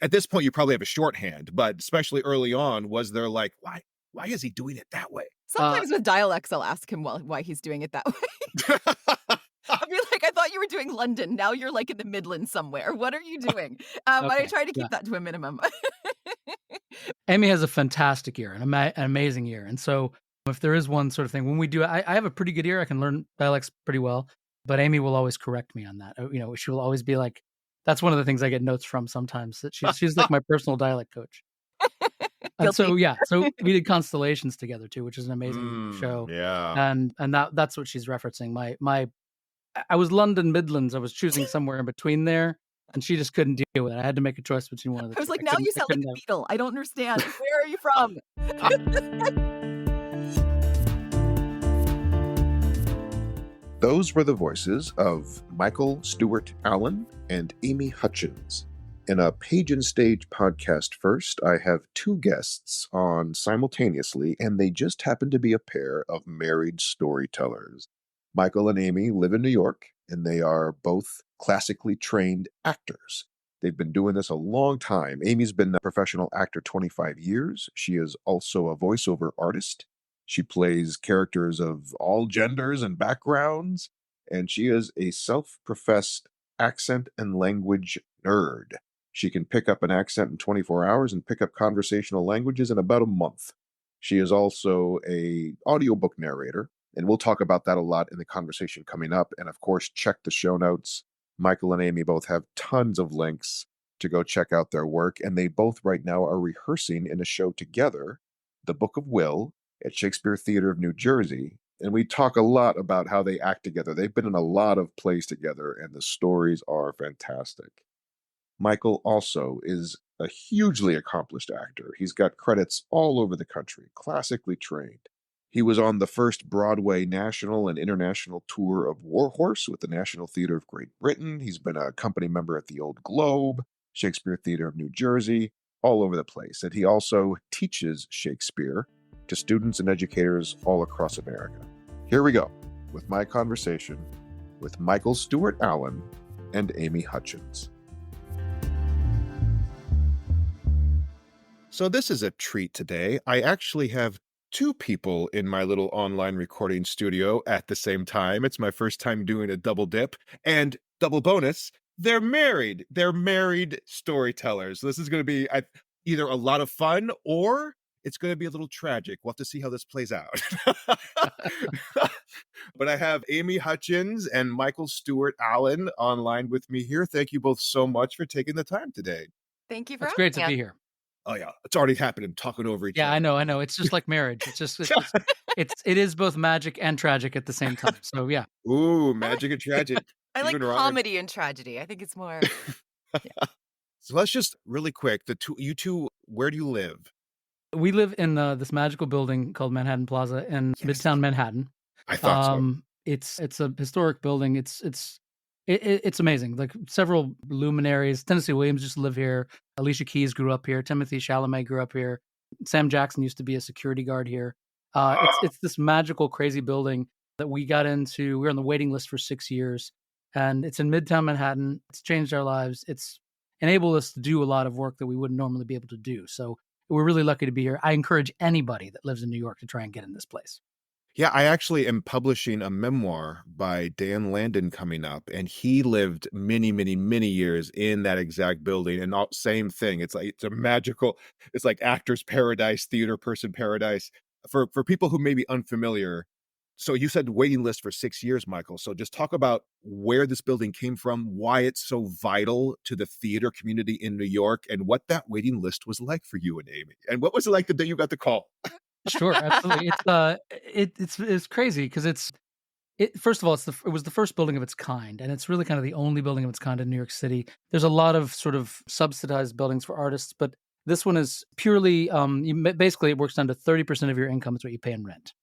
at this point, you probably have a shorthand, but especially early on, was there like, why is he doing it that way? Sometimes with dialects, I'll ask him why he's doing it that way. I'll be like, I thought you were doing London. Now you're like in the Midlands somewhere. What are you doing? But I try to keep that to a minimum. Amy has a fantastic ear, an amazing ear. And so if there is one sort of thing, when we do, I have a pretty good ear. I can learn dialects pretty well, but Amy will always correct me on that. She will always be like, that's one of the things I get notes from sometimes, that she's like my personal dialect coach. And so we did Constellations together too, which is an amazing show. Yeah. And that's what she's referencing. I was London Midlands. I was choosing somewhere in between there, and she just couldn't deal with it. I had to make a choice between one of the two. I was like, now you sound like a Beatle. I don't understand. Where are you from? Those were the voices of Michael Stewart Allen and Amy Hutchins. In a Page&Stage podcast first, I have two guests on simultaneously, and they just happen to be a pair of married storytellers. Michael and Amy live in New York, and they are both classically trained actors. They've been doing this a long time. Amy's been a professional actor 25 years. She is also a voiceover artist. She plays characters of all genders and backgrounds, and she is a self-professed accent and language nerd. She can pick up an accent in 24 hours and pick up conversational languages in about a month. She is also an audiobook narrator, and we'll talk about that a lot in the conversation coming up. And of course, check the show notes. Michael and Amy both have tons of links to go check out their work, and they both right now are rehearsing in a show together, The Book of Will, at Shakespeare Theater of New Jersey. And we talk a lot about how they act together. They've been in a lot of plays together, and the stories are fantastic. Michael also is a hugely accomplished actor. He's got credits all over the country, classically trained. He was on the first Broadway national and international tour of Warhorse with the National Theatre of Great Britain. He's been a company member at the Old Globe, Shakespeare Theatre of New Jersey, all over the place. And he also teaches Shakespeare to students and educators all across America. Here we go with my conversation with Michael Stewart Allen and Amy Hutchins. So this is a treat today. I actually have two people in my little online recording studio at the same time. It's my first time doing a double dip, and double bonus, they're married. They're married storytellers. This is going to be either a lot of fun or it's going to be a little tragic. We'll have to see how this plays out. But I have Amy Hutchins and Michael Stewart Allen online with me here. Thank you both so much for taking the time today. Thank you for It's great to be here. Oh yeah, it's already happening. Talking over each other. Yeah, I know. It's just like marriage. It is both magic and tragic at the same time. So yeah. Ooh, magic and tragic. I like comedy and tragedy. I think it's more. So let's just really quick. You two, where do you live? We live in this magical building called Manhattan Plaza in Midtown Manhattan. I thought so. It's a historic building. It's amazing. Like several luminaries. Tennessee Williams used to live here. Alicia Keys grew up here. Timothy Chalamet grew up here. Sam Jackson used to be a security guard here. It's this magical, crazy building that we got into. We were on the waiting list for 6 years, and it's in Midtown Manhattan. It's changed our lives. It's enabled us to do a lot of work that we wouldn't normally be able to do. So we're really lucky to be here. I encourage anybody that lives in New York to try and get in this place. Yeah, I actually am publishing a memoir by Dan Landon coming up, and he lived many, many, many years in that exact building. And same thing. It's a magical. It's like actor's paradise, theater person paradise for people who may be unfamiliar. So you said waiting list for 6 years, Michael. So just talk about where this building came from, why it's so vital to the theater community in New York, and what that waiting list was like for you and Amy. And what was it like the day you got the call? Sure, absolutely. It's crazy because first of all, it was the first building of its kind, and it's really kind of the only building of its kind in New York City. There's a lot of sort of subsidized buildings for artists, but this one is purely basically it works down to 30% of your income is what you pay in rent.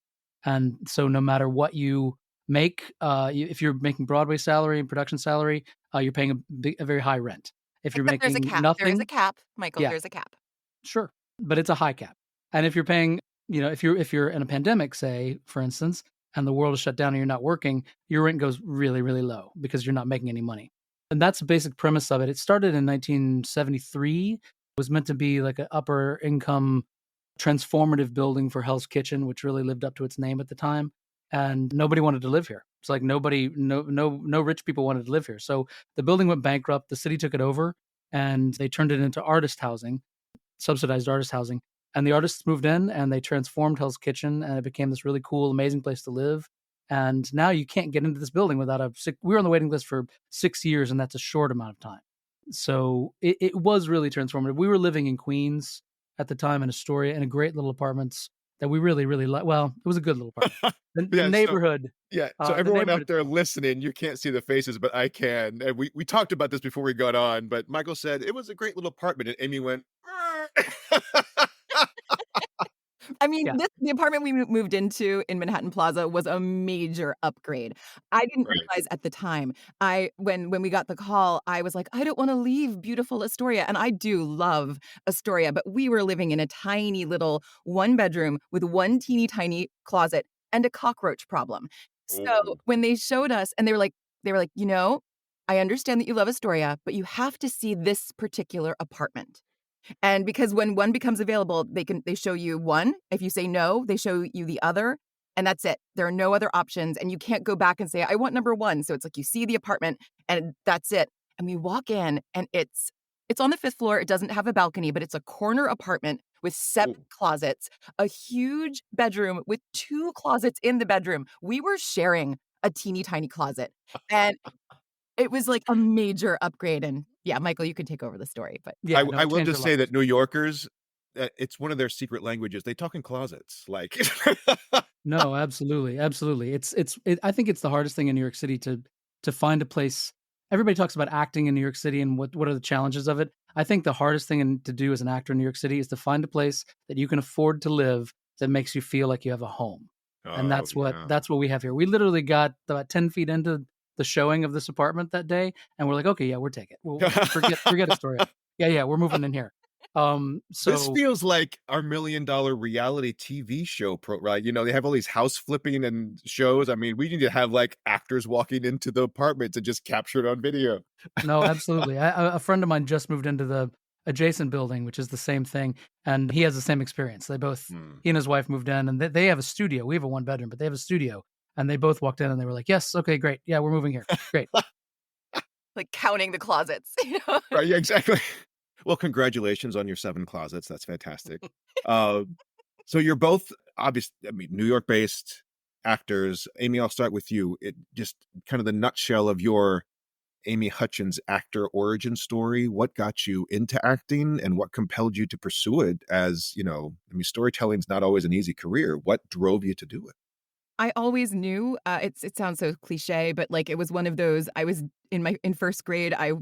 And so no matter what you make, if you're making Broadway salary and production salary, you're paying a very high rent. If you're making nothing, there's a cap, Michael. Yeah. There's a cap. Sure, but it's a high cap. And if you're paying, if you're in a pandemic, say for instance, and the world is shut down and you're not working, your rent goes really, really low because you're not making any money. And that's the basic premise of it. It started in 1973. It was meant to be like an upper income transformative building for Hell's Kitchen, which really lived up to its name at the time. And nobody wanted to live here. It's like no rich people wanted to live here. So the building went bankrupt. The city took it over and they turned it into artist housing, subsidized artist housing. And the artists moved in and they transformed Hell's Kitchen and it became this really cool, amazing place to live. And now you can't get into this building without we were on the waiting list for 6 years, and that's a short amount of time. So it was really transformative. We were living in Queens at the time in Astoria in a great little apartments that we really, really liked. Well, it was a good little apartment. The Yeah, neighborhood. so The everyone out neighborhood. there listening, you can't see the faces, but I can. And we talked about this before we got on, but Michael said it was a great little apartment, and Amy went, I mean, Yeah. the apartment we moved into in Manhattan Plaza was a major upgrade. I didn't right. realize at the time. When we got the call, I was like, "I don't wanna leave beautiful Astoria," and I do love Astoria, but we were living in a tiny little one-bedroom with one teeny tiny closet and a cockroach problem. So, Oh. when they showed us and they were like, "You know, I understand that you love Astoria, but you have to see this particular apartment." And because when one becomes available, they show you one. If you say no, they show you the other, and that's it. There are no other options, and you can't go back and say, "I want number 1." So it's like you see the apartment, and that's it. And we walk in, and it's on the 5th floor. It doesn't have a balcony, but it's a corner apartment with 7 Oh. closets, a huge bedroom with 2 closets in the bedroom. We were sharing a teeny tiny closet, and it was like a major upgrade. And yeah, Michael, you can take over the story, but Yeah, no, I it will changed our just say lives. that New Yorkers, it's one of their secret languages. They talk in closets, like No, absolutely, absolutely. I think it's the hardest thing in New York City to find a place. Everybody talks about acting in New York City and what are the challenges of it. I think the hardest thing to do as an actor in New York City is to find a place that you can afford to live that makes you feel like you have a home. And Oh, yeah. that's what we have here. We literally got about 10 feet into the showing of this apartment that day, and we're like, okay, yeah, we'll take it. We'll forget Astoria. Yeah, we're moving in here. This So feels like our $1 million reality TV show right? You know, they have all these house flipping and shows. I mean, we need to have, like, actors walking into the apartments and just capture it on video. no, absolutely. A friend of mine just moved into the adjacent building, which is the same thing, and he has the same experience. Hmm. He and his wife moved in, and they have a studio. We have a one bedroom, but they have a studio, and they both walked in, and they were like, "Yes, okay, great, yeah, we're moving here, great." like counting the closets, you know? Right, yeah, exactly. Well, congratulations on your 7 closets, that's fantastic. Uh, so you're both I mean, New York-based actors. Amy, I'll start with you. It just kind of the nutshell of your Amy Hutchins actor origin story. What got you into acting and what compelled you to pursue it as, I mean, storytelling's not always an easy career. What drove you to do it? I always knew, it sounds so cliché, but, like, it was one of those. I was in 1st grade, I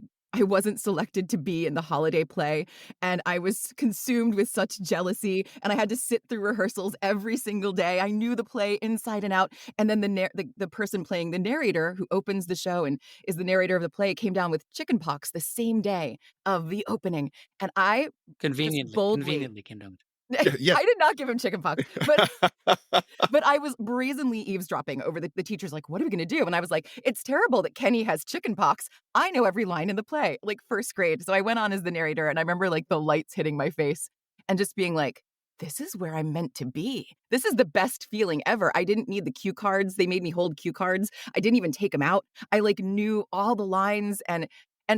wasn't selected to be in the holiday play, and I was consumed with such jealousy, and I had to sit through rehearsals every single day. I knew the play inside and out, and then the person playing the narrator who opens the show and is the narrator of the play came down with chickenpox the same day of the opening, and I just boldly Conveniently came down. Yeah, yeah. I did not give him chickenpox, but I was brazenly eavesdropping over the teacher's like, "What are we gonna do?" And I was like, "It's terrible that Kenny has chickenpox. I know every line in the play," like 1st grade. So I went on as the narrator, and I remember, like, the lights hitting my face and just being like, "This is where I'm meant to be. This is the best feeling ever." I didn't need the cue cards. They made me hold cue cards. I didn't even take them out. I, like, knew all the lines, and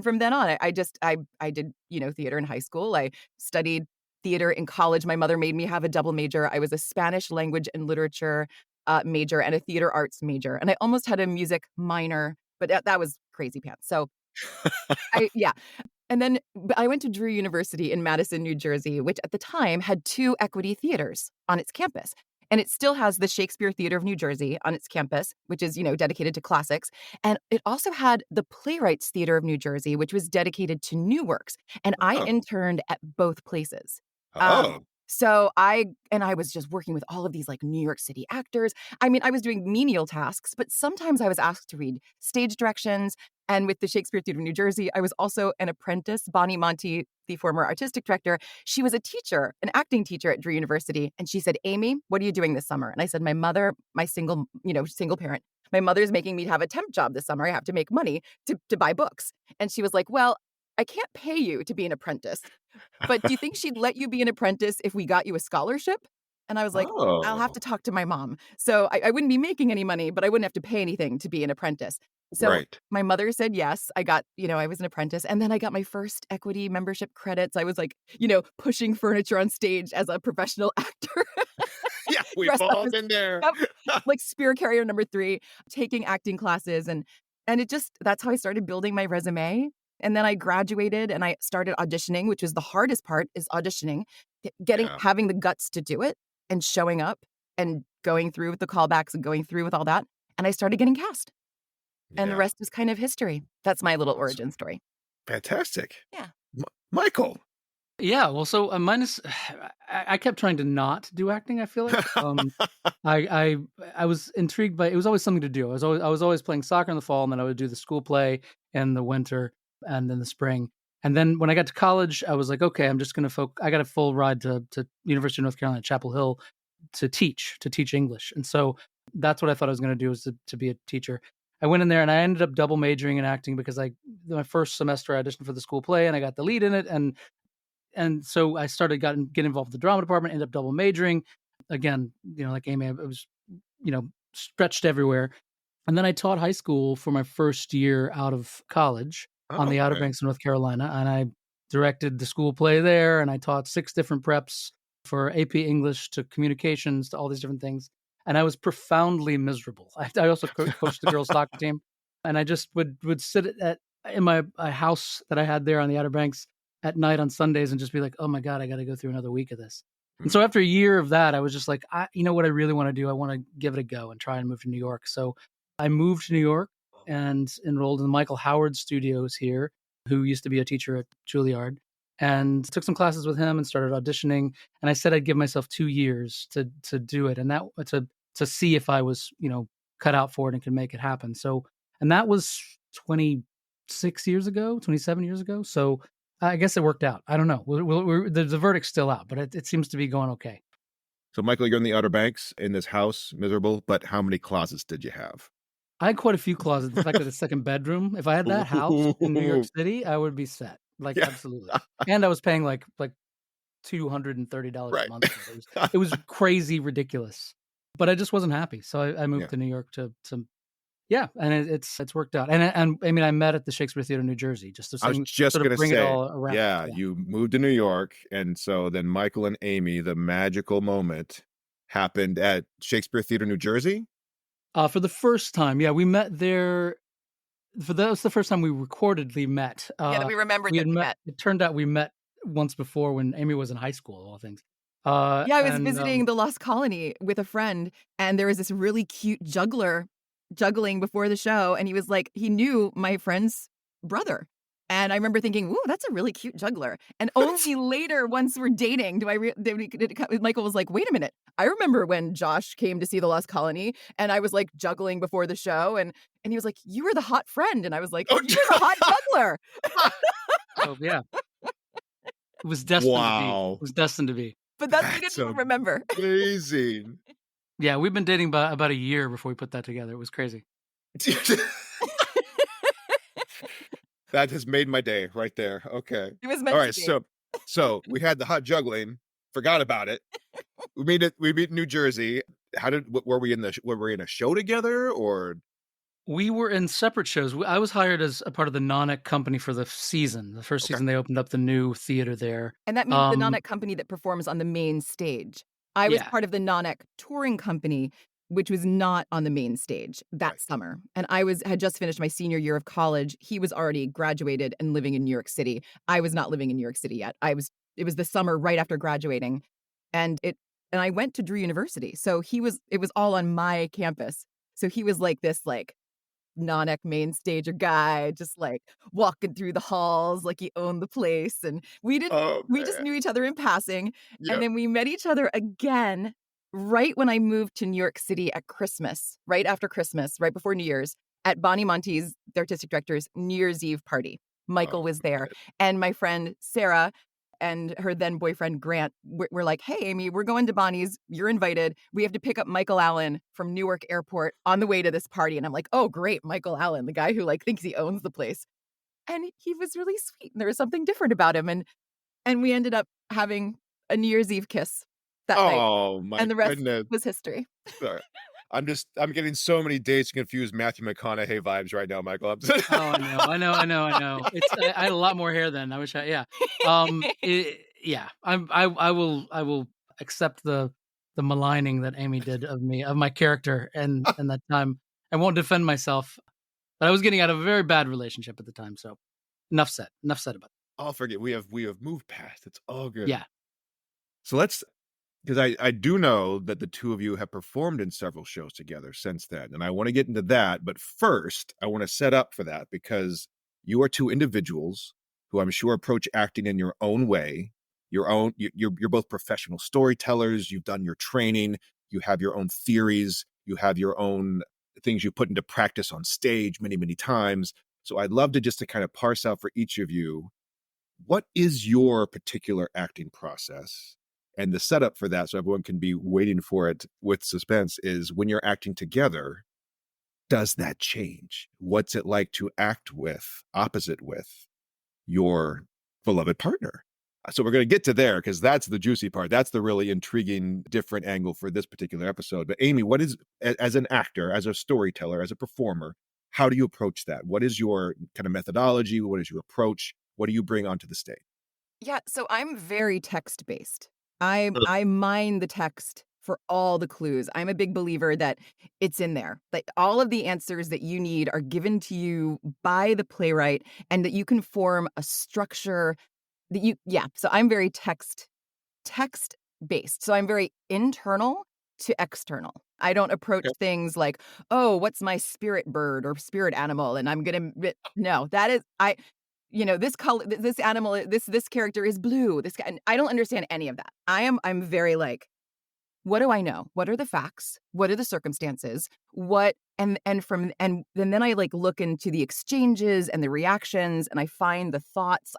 from then on, I just I did, theater in high school. I studied theater in college. My mother made me have a double major. I was a Spanish language and literature major and a theater arts major, and I almost had a music minor, but that was crazy pants. So yeah. And then but I went to Drew University in Madison, New Jersey, which at the time had 2 equity theaters on its campus. And it still has the Shakespeare Theater of New Jersey on its campus, which is, dedicated to classics. And it also had the Playwrights Theater of New Jersey, which was dedicated to new works. And I Oh. interned at both places. Um, Oh. so I was just working with all of these like New York City actors. I mean, I was doing menial tasks, but sometimes I was asked to read stage directions. And with the Shakespeare Theater of New Jersey, I was also an apprentice. Bonnie Monty, the former artistic director, she was a teacher, an acting teacher at Drew University. And she said, "Amy, what are you doing this summer?" And I said, "My mother, my single parent, my mother's making me have a temp job this summer. I have to make money to buy books. And she was like, well, I can't pay you to be an apprentice, but do you think she'd let you be an apprentice if we got you a scholarship? And I was like, I'll have Oh, to talk to my mom. So I wouldn't be making any money, but I wouldn't have to pay anything to be an apprentice. So right. my mother said yes. I got, I was an apprentice. And then I got my first equity membership credits. I was like, pushing furniture on stage as a professional actor. Yeah, we've Dressed up all as been there. Yep, like spear carrier number 3, taking acting classes. And it just, that's how I started building my resume. And then I graduated and I started auditioning, which was the hardest part, is auditioning, Yeah, having the guts to do it and showing up and going through with the callbacks and going through with all that. And I started getting cast. And the yeah. rest is kind of history. That's my little Awesome. origin story. Fantastic. Yeah. Michael. Yeah, well, so mine is. I kept trying to not do acting. I feel like I I was intrigued by it. Was always something to do. I was always playing soccer in the fall, and then I would do the school play in the winter and in the spring. And then when I got to college, I was like, okay, I'm just going to I got a full ride to University of North Carolina, Chapel Hill, to teach English. And so that's what I thought I was going to do, was to be a teacher. I went in there and I ended up double majoring in acting because my first semester I auditioned for the school play and I got the lead in it, and so I started getting involved with the drama department, ended up double majoring. Again, like Amy, I was, stretched everywhere. And then I taught high school for my first year out of college on Oh, the Outer okay. Banks of North Carolina. And I directed the school play there, and I taught 6 different preps for AP English to communications to all these different things. And I was profoundly miserable. I also coached the girls' soccer team. And I just would sit in my house that I had there on the Outer Banks at night on Sundays and just be like, oh my God, I got to go through another week of this. And so Mm, after a year of that, I was just like, you know what I really want to do? I want to give it a go and try and move to New York. So I moved to New York and enrolled in the Michael Howard Studios here, who used to be a teacher at Juilliard, and took some classes with him and started auditioning. And I said I'd give myself 2 years to do it, and that to see if I was, cut out for it and could make it happen. So, and that was 26 years ago, 27 years ago. So I guess it worked out. I don't know. The verdict's still out, but it seems to be going okay. So, Michael, you're in the Outer Banks in this house, miserable, but how many closets did you have? I had quite a few closets. In fact, I had a second bedroom. If I had that house in New York Ooh. City, I would be set. Like, Yeah, absolutely. And I was paying like $230 a right. month. It was crazy ridiculous. But I just wasn't happy. So I Yeah. moved to New York to yeah, and it's worked out. And I mean, I met at the Shakespeare Theater, New Jersey, just to I was just sort of gonna bring it say, all around. yeah, Yeah. you moved to New York, and so then Michael and Amy, the magical moment happened at Shakespeare Theater, New Jersey? For the first time, yeah, we met there. That was the first time we recordedly met. Yeah, that we remembered We that had we met. met. It turned out we met once before when Amy was in high school, of all things. Yeah, I was And visiting the Lost Colony with a friend, and there was this really cute juggler juggling before the show, and he was like, he knew my friend's brother. And I remember thinking, "Ooh, that's a really cute juggler." And only later, once we're dating, Michael was like, "Wait a minute. I remember when Josh came to see the Lost Colony, and I was like juggling before the show." And he was like, "You were the hot friend." And I was like, Oh, "You were the hot juggler." oh yeah, it was destined to be. It wow. was destined to be. But that's what he That's didn't remember. amazing. Yeah, we've been dating about a year before we put that together. It was crazy. That has made my day right there. Okay. It was All meant to right, be. so we had the hot juggling, forgot about it. We meet in New Jersey. Were we in a show together, or We were in separate shows. I was hired as a part of the Nonic company for the season. The first okay, season, they opened up the new theater there. And that means the Um, Nonic company that performs on the main stage. I was yeah, part of the Nonic touring company, which was not on the main stage that right. summer. And had just finished my senior year of college. He was already graduated and living in New York City. I was not living in New York City yet. It was the summer right after graduating. And I went to Drew University. So it was all on my campus. So he was like this Nonic main stager guy, just like walking through the halls like he owned the place. And Oh we just man. knew each other in passing. And Yep. then we met each other again right when I moved to New York City at Christmas, right after Christmas, right before New Year's, at Bonnie Monty's, the artistic director's New Year's Eve party. Michael Oh, was there, okay. and my friend Sarah and her then boyfriend Grant were like, "Hey, Amy, we're going to Bonnie's. You're invited. We have to pick up Michael Allen from Newark Airport on the way to this party." And I'm like, "Oh, great, Michael Allen, the guy who like thinks he owns the place." And he was really sweet. And there was something different about him, and we ended up having a New Year's Eve kiss that night, Oh my and the rest goodness. was history. Sorry. I'm getting so many Dazed and Confused Matthew McConaughey vibes right now, Michael. I'm just Oh, I know. It's I had a lot more hair then. I wish yeah. Yeah. I will accept the maligning that Amy did of me, of my character and that time. I won't defend myself. But I was getting out of a very bad relationship at the time, so enough said. Enough said about I'll forget. We have moved past. It's all it. good. Yeah. So let's because I do know that the two of you have performed in several shows together since then, and I want to get into that. But first, I want to set up for that because you are two individuals who I'm sure approach acting in your own way. You're both professional storytellers. You've done your training. You have your own theories. You have your own things you put into practice on stage many, many times. So I'd love to just to kind of parse out for each of you, what is your particular acting process? And the setup for that, so everyone can be waiting for it with suspense, is when you're acting together, does that change? What's it like to act opposite with your beloved partner? So we're going to get to there because that's the juicy part. That's the really intriguing, different angle for this particular episode. But Amy, what is, as an actor, as a storyteller, as a performer, how do you approach that? What is your kind of methodology? What is your approach? What do you bring onto the stage? Yeah, so I'm very text-based. I mine the text for all the clues. I'm a big believer that it's in there. That all of the answers that you need are given to you by the playwright and that you can form a structure that so I'm very text-based. So I'm very internal to external. I don't approach Okay. things like, "Oh, what's my spirit bird or spirit animal?" And I'm gonna no, that is this color, this animal, this character is blue. This guy, and I don't understand any of that. I'm very like, what do I know? What are the facts? What are the circumstances? What and then I like look into the exchanges and the reactions, and I find the thoughts.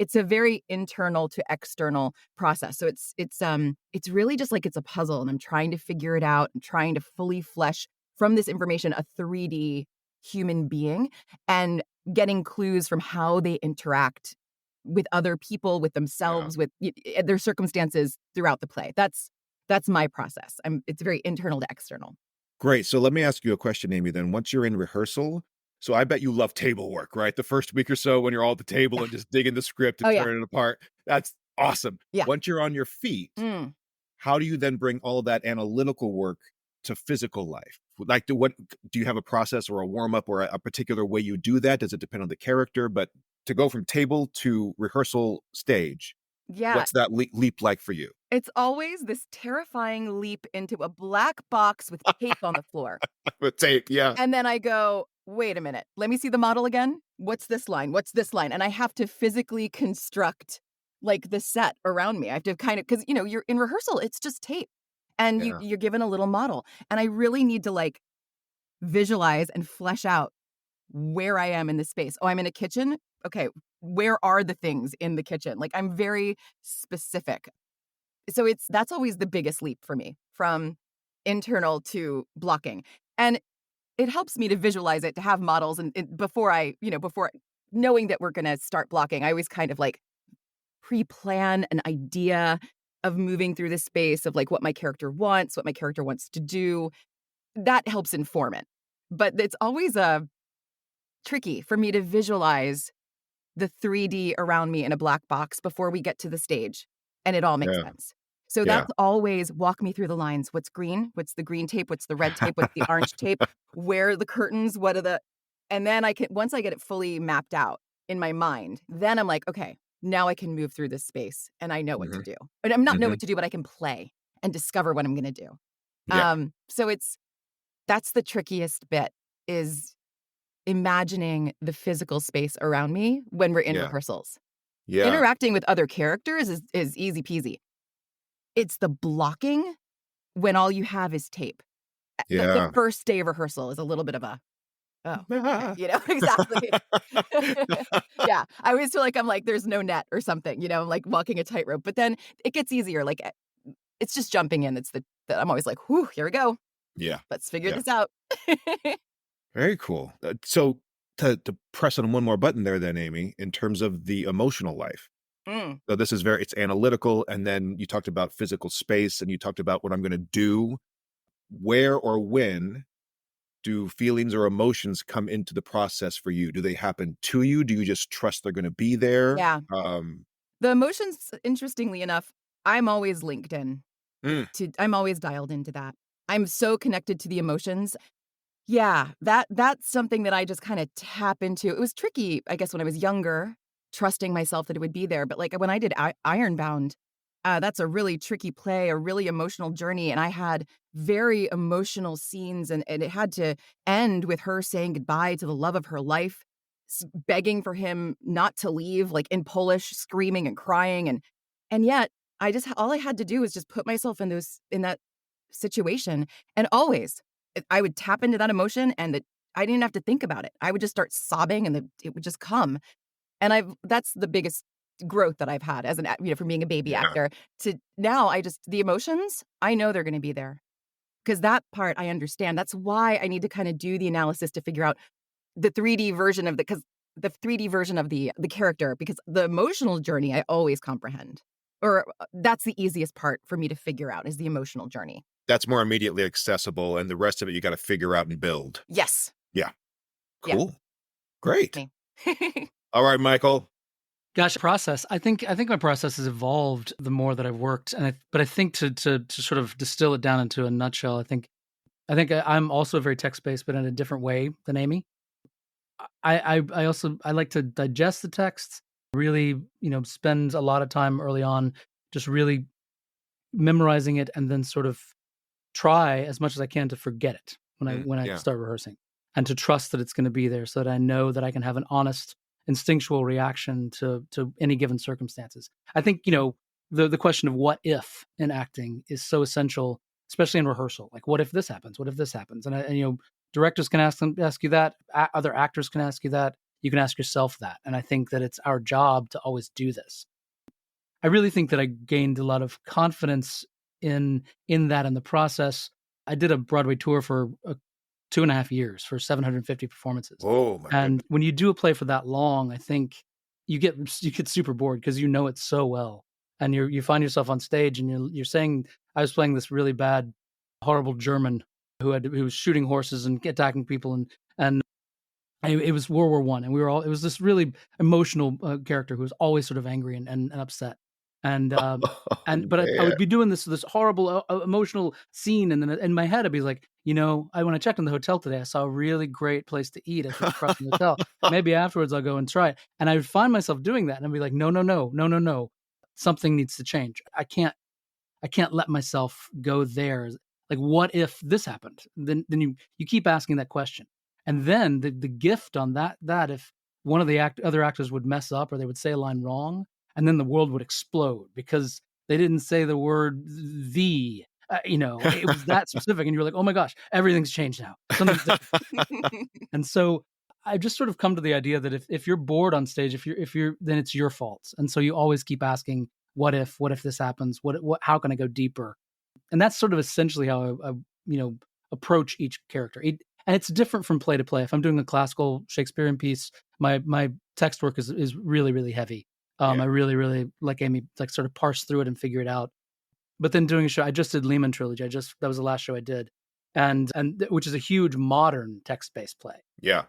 It's a very internal to external process. So it's really just like it's a puzzle, and I'm trying to figure it out and trying to fully flesh from this information a 3D human being and getting clues from how they interact with other people, with Yeah. themselves, with their circumstances throughout the play. That's my process. It's very internal to external. Great. So let me ask you a question, Amy, then. Once you're in rehearsal, so I bet you love table work, right? The first week or so when you're all at the table Yeah. and just digging the script Oh and yeah. tearing it apart. That's awesome. Yeah. Once you're on your feet, Mm. how do you then bring all of that analytical work to physical life? Like, do you have a process or a warm up or a particular way you do that? Does it depend on the character? But to go from table to rehearsal stage, Yeah. what's that leap like for you? It's always this terrifying leap into a black box with tape on the floor. With tape, yeah. And then I go, wait a minute, let me see the model again. What's this line? What's this line? And I have to physically construct like the set around me. I have to kind of, because, you're in rehearsal, it's just tape and Yeah. you're given a little model. And I really need to like visualize and flesh out where I am in the space. Oh, I'm in a kitchen. Okay. Where are the things in the kitchen? Like I'm very specific. So that's always the biggest leap for me from internal to blocking. And it helps me to visualize it, to have models. And before knowing that we're going to start blocking, I always kind of like pre-plan an idea of moving through the space of like what my character wants to do. That helps inform it. But it's always tricky for me to visualize the 3D around me in a black box before we get to the stage. And it all makes Yeah. sense. So Yeah. that's always walk me through the lines. What's green? What's the green tape? What's the red tape? What's the orange tape? Where are the curtains? And then once I get it fully mapped out in my mind, then I'm like, okay, now I can move through this space and I know what to Mhm. do. But I'm not know Mhm. what to do, but I can play and discover what I'm going to do. Yeah. So that's the trickiest bit is imagining the physical space around me when we're in Yeah. rehearsals. Yeah. Interacting with other characters is easy peasy. It's the blocking when all you have is tape. The Yeah. first day of rehearsal is a little bit of a Oh, okay. Exactly. Yeah. I always feel like I'm like, there's no net or something, I'm like walking a tightrope. But then it gets easier. Like it's just jumping in. It's that I'm always like, whew, here we go. Yeah. Let's figure Yeah. this out. Very cool. So to press on one more button there then, Amy, in terms of the emotional life. Mm, So this is it's analytical, and then you talked about physical space, and you talked about what I'm going to do. Where or when do feelings or emotions come into the process for you? Do they happen to you? Do you just trust they're going to be there? yeah. The emotions, interestingly enough, I'm always linked in Mm, I'm always dialed into that. I'm so connected to the emotions. Yeah, that's something that I just kinda tap into. It was tricky, I guess, when I was younger, trusting myself that it would be there, but, like, when I did Ironbound, that's a really tricky play, a really emotional journey, and I had very emotional scenes, and it had to end with her saying goodbye to the love of her life, begging for him not to leave, like, in Polish, screaming and crying, and yet, I just all I had to do was just put myself in that situation, and always I would tap into that emotion and I didn't have to think about it. I would just start sobbing and it would just come. And that's the biggest growth that I've had as from being a baby yeah. actor to now the emotions, I know they're going to be there because that part I understand. That's why I need to kind of do the analysis to figure out the 3D version of the 3D version of the character, because the emotional journey I always comprehend. Or that's the easiest part for me to figure out is the emotional journey. That's more immediately accessible, and the rest of it you got to figure out and build. Yes. Yeah. Yeah. Cool. Great. Me. All right, Michael. Gosh, process. I think my process has evolved the more that I've worked, but I think to sort of distill it down into a nutshell, I think I'm also very text based, but in a different way than Amy. I also I like to digest the text, really spend a lot of time early on just really memorizing it, and then sort of try as much as I can to forget it when I Yeah. start rehearsing, and to trust that it's going to be there, so that I know that I can have an honest, instinctual reaction to any given circumstances. I think the question of what if in acting is so essential, especially in rehearsal. Like, what if this happens? What if this happens? And directors can ask you that. Other actors can ask you that. You can ask yourself that. And I think that it's our job to always do this. I really think that I gained a lot of confidence in that in the process. I did a Broadway tour for 2.5 years for 750 performances. Oh my And goodness. when you do a play for that long, I think you get super bored because you know it so well. And you find yourself on stage and you're saying, I was playing this really bad, horrible German who was shooting horses and attacking people, and it was World War I, and it was this really emotional character who was always sort of angry and upset. And Oh, but I man. would be doing this horrible emotional scene, and then in my head I'd be like, when I checked in the hotel today, I saw a really great place to eat. I took across from the hotel. Maybe afterwards I'll go and try it. And I would find myself doing that, and I'd be like, no, no, no, no, no, no. Something needs to change. I can't let myself go there. Like, what if this happened? Then you keep asking that question. And then the gift on that if one of the other actors would mess up, or they would say a line wrong, and then the world would explode because they didn't say the word the. It was that specific, and you're like, oh my gosh, everything's changed now. Something's different. And so I've just sort of come to the idea that if you're bored on stage, if you're then it's your fault. And so you always keep asking, what if this happens? What how can I go deeper? And that's sort of essentially how I approach each character. And it's different from play to play. If I'm doing a classical Shakespearean piece, my text work is really, really heavy. I Yeah. really, really, like Amy, like sort of parse through it and figure it out. But then doing a show, I just did Lehman Trilogy. That was the last show I did, and which is a huge modern text based play. Yeah.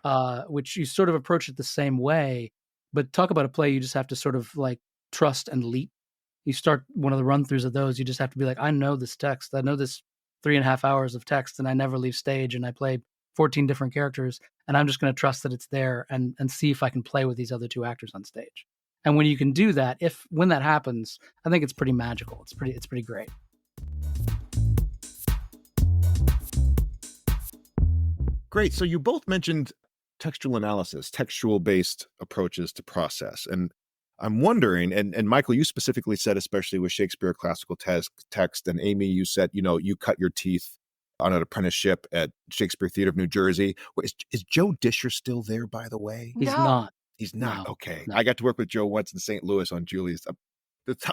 Which you sort of approach it the same way, but talk about a play you just have to sort of like trust and leap. You start one of the run throughs of those, you just have to be like, I know this text. I know this 3.5 hours of text, and I never leave stage, and I play 14 different characters, and I'm just going to trust that it's there and see if I can play with these other two actors on stage. And when you can do that, when that happens, I think it's pretty magical. It's pretty great. Great. So you both mentioned textual analysis, textual-based approaches to process. And I'm wondering, and Michael, you specifically said, especially with Shakespeare classical text, and Amy, you said, you cut your teeth on an apprenticeship at Shakespeare Theater of New Jersey. Is Joe Disher still there, by the way? He's No. not. He's not. No. Okay. No. I got to work with Joe once in St. Louis on Julius.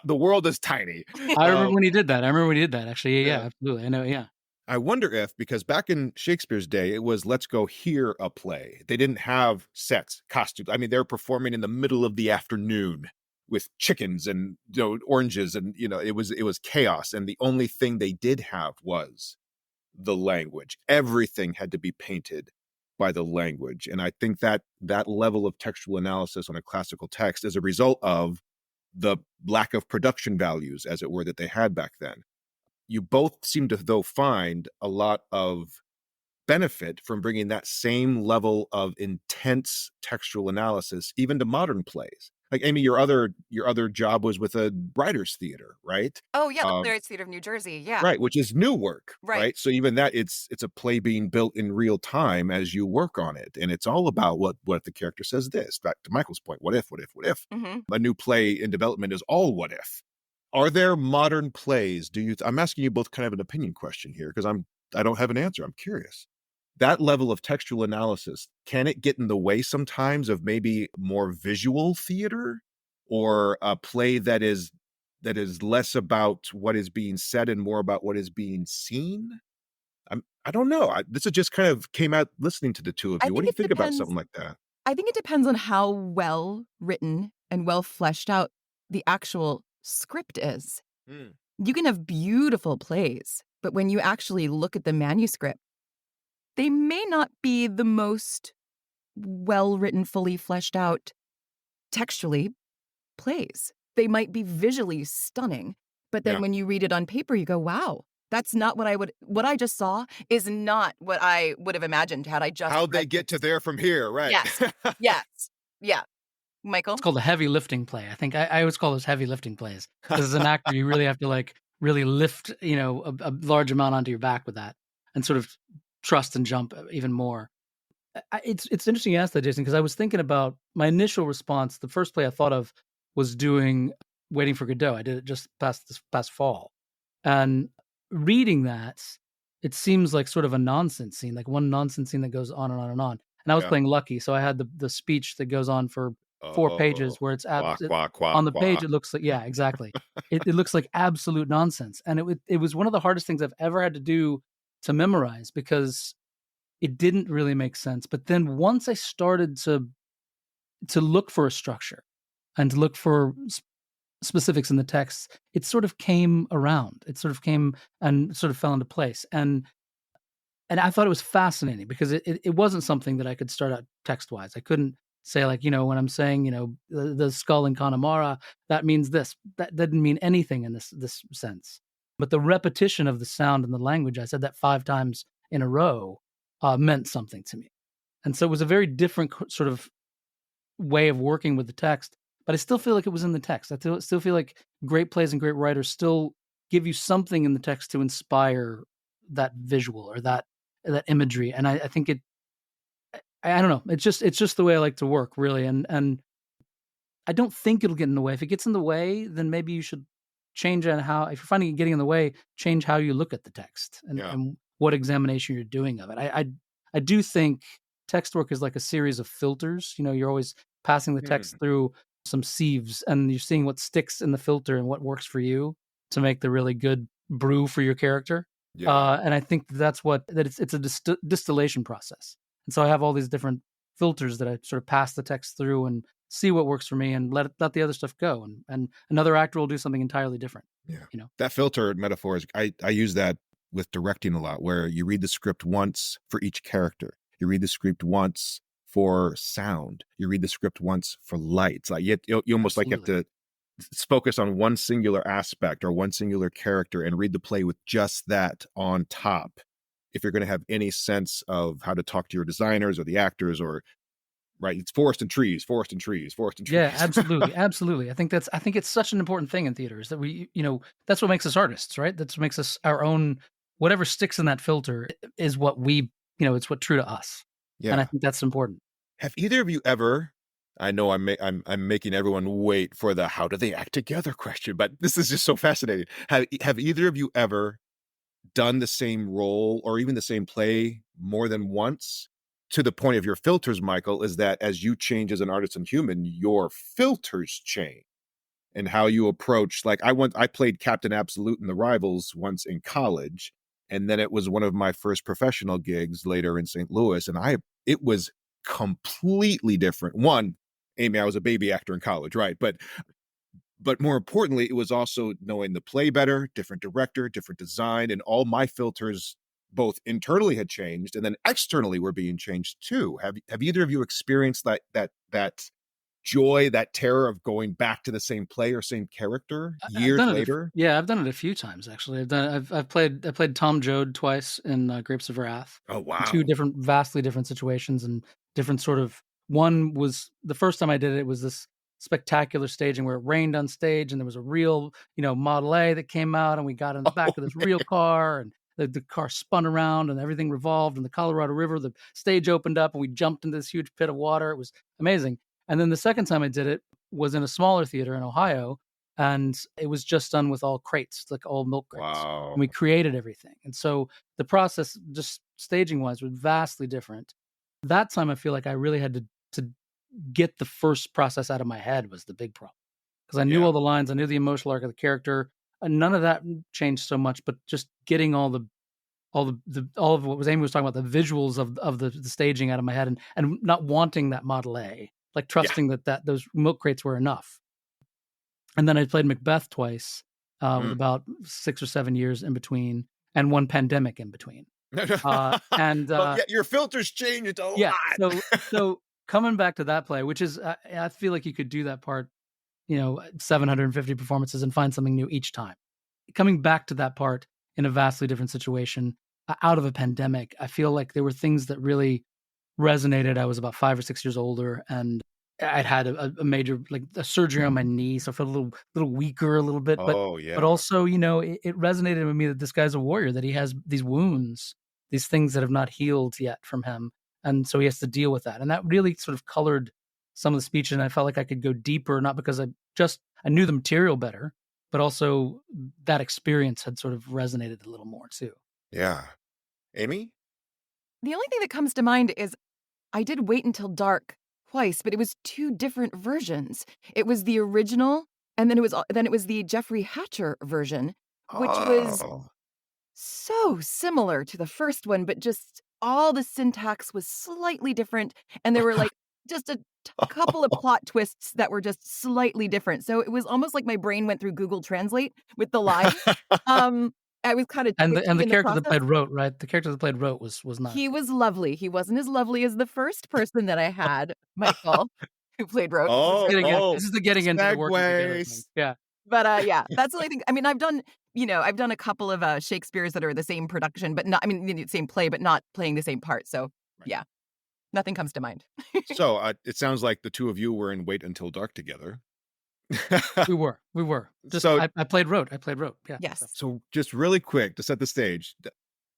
The world is tiny. I remember when he did that. Actually. Yeah, Yeah. absolutely. I know. Yeah. I wonder if, because back in Shakespeare's day, it was let's go hear a play. They didn't have sets, costumes. I mean, they were performing in the middle of the afternoon with chickens and oranges, and it was chaos. And the only thing they did have was the language. Everything had to be painted by the language. And I think that level of textual analysis on a classical text is a result of the lack of production values, as it were, that they had back then. You both seem to, though, find a lot of benefit from bringing that same level of intense textual analysis even to modern plays. Like, Amy, your other job was with a writers' theater, right? Oh, yeah, the Playwrights Theater of New Jersey, yeah. Right, which is new work, Right. right? So even that, it's a play being built in real time as you work on it. And it's all about what if the character says this. Back to Michael's point, what if? Mm-hmm. A new play in development is all what if. Are there modern plays? I'm asking you both kind of an opinion question here because I don't have an answer. I'm curious. That level of textual analysis, can it get in the way sometimes of maybe more visual theater, or a play that is less about what is being said and more about what is being seen? I don't know. This is just kind of came out listening to the two of you. What do you think about something like that? I think it depends on how well written and well fleshed out the actual script is. You can have beautiful plays, but when you actually look at the manuscript, they may not be the most well-written, fully fleshed out textually plays. They might be visually stunning, but then when you read it on paper, you go, wow, that's not what I just saw is not what I would have imagined had I just How'd they get to there from here, right? Yes. Yeah. Michael? It's called a heavy lifting play. I think I always call those heavy lifting plays. Because as an actor, you really have to really lift, a large amount onto your back with that and sort of trust and jump even more. It's interesting you asked that, Jason, because I was thinking about my initial response. The first play I thought of was doing Waiting for Godot. I did it just past fall. And reading that, it seems like sort of a nonsense scene, like one nonsense scene that goes on and on and on. And I was playing Lucky, so I had the speech that goes on for 4 pages where it's on the page. It looks like, yeah, exactly. It looks like absolute nonsense. And it was one of the hardest things I've ever had to do to memorize because it didn't really make sense. But then once I started to look for a structure and to look for specifics in the text, it sort of came around. It sort of came and sort of fell into place. And I thought it was fascinating because it wasn't something that I could start out text-wise. I couldn't say when I'm saying, the skull in Connemara, that means this. That didn't mean anything in this sense. But the repetition of the sound and the language, I said that 5 times in a row, meant something to me. And so it was a very different sort of way of working with the text, but I still feel like it was in the text. I still feel like great plays and great writers still give you something in the text to inspire that visual or that imagery. And I think I don't know. It's just the way I like to work, really. And I don't think it'll get in the way. If it gets in the way, then maybe you should change on how, if you're finding it getting in the way, change how you look at the text and what examination you're doing of it. I do think text work is like a series of filters. You're always passing the text through some sieves and you're seeing what sticks in the filter and what works for you to make the really good brew for your character. And I think it's a distillation process. And so I have all these different filters that I sort of pass the text through and see what works for me and let the other stuff go. And another actor will do something entirely different. Yeah. That filter metaphor is, I use that with directing a lot, where you read the script once for each character. You read the script once for sound. You read the script once for lights. Like you almost like you have to focus on one singular aspect or one singular character and read the play with just that on top, if you're going to have any sense of how to talk to your designers or the actors, or right, it's forest and trees. Yeah, absolutely. I think it's such an important thing in theaters that we, that's what makes us artists, right? That's what makes us our own. Whatever sticks in that filter is what we, it's what true to us. Yeah, and I think that's important. Have either of you ever? I know I'm making everyone wait for the how do they act together question, but this is just so fascinating. Have either of you ever done the same role or even the same play more than once? To the point of your filters, Michael, is that as you change as an artist and human, your filters change and how you approach. Like I played Captain Absolute in The Rivals once in college, and then it was one of my first professional gigs later in St. Louis, and it was completely different. One, Amy, I was a baby actor in college, right? But more importantly, it was also knowing the play better, different director, different design, and all my filters both internally had changed and then externally were being changed too. Have either of you experienced that joy, that terror of going back to the same play or same character I've years done it. later? I've done it a few times actually. I've played Tom Joad twice in Grapes of Wrath. Oh Two wow! different, vastly different situations and different sort of. One was the first time I did it. It was this spectacular staging where it rained on stage and there was a real, Model A that came out and we got in the back Oh of this man! real car and the car spun around and everything revolved and the Colorado River, the stage opened up and we jumped into this huge pit of water. It was amazing. And then the second time I did it was in a smaller theater in Ohio, and it was just done with all crates, like all milk crates. And Wow! we created everything. And so the process, just staging wise, was vastly different. That time I feel like I really had to get the first process out of my head was the big problem. Because I knew Yeah, all the lines, I knew the emotional arc of the character. And none of that changed so much, but just getting all of what was Amy was talking about, the visuals of the staging out of my head and not wanting that Model A, like yeah. trusting that those milk crates were enough. And then I played Macbeth twice, with Mm. about 6 or 7 years in between and one pandemic in between. And Well, yeah, your filters changed a yeah, lot. so coming back to that play, which is I feel like you could do that part, 750 performances and find something new each time. Coming back to that part in a vastly different situation, out of a pandemic, I feel like there were things that really resonated. I was about 5 or 6 years older, and I'd had a major, like, a surgery on my knee, so I felt a little weaker a little bit, Oh but yeah, also, it resonated with me that this guy's a warrior, that he has these wounds, these things that have not healed yet from him, and so he has to deal with that, and that really sort of colored some of the speech, and I felt like I could go deeper, not because I knew the material better, but also that experience had sort of resonated a little more too. yeah. Amy? The only thing that comes to mind is I did Wait Until Dark twice, but it was two different versions. It was the original, and then it was the Jeffrey Hatcher version, which was Oh. so similar to the first one, but just all the syntax was slightly different, and there were, like, just a couple of plot twists that were just slightly different, so it was almost like my brain went through Google Translate with the lines. Um, I was kinda And twitchy the in the character that process. played Rote, right? The character that played Rote was not He great. was lovely. He wasn't as lovely as the first person that I had, Michael, who played Rote. Oh, This is the getting into the working together thing. segues. Yeah. But, yeah, that's the only thing. I mean, I've done a couple of, Shakespeare's that are the same production, but not, I mean, the same play, but not playing the same part, so, Right. yeah, nothing comes to mind. So, it sounds like the 2 of you were in Wait Until Dark together. We were. Just So I played Rote. Yeah. Yes. so just really quick to set the stage,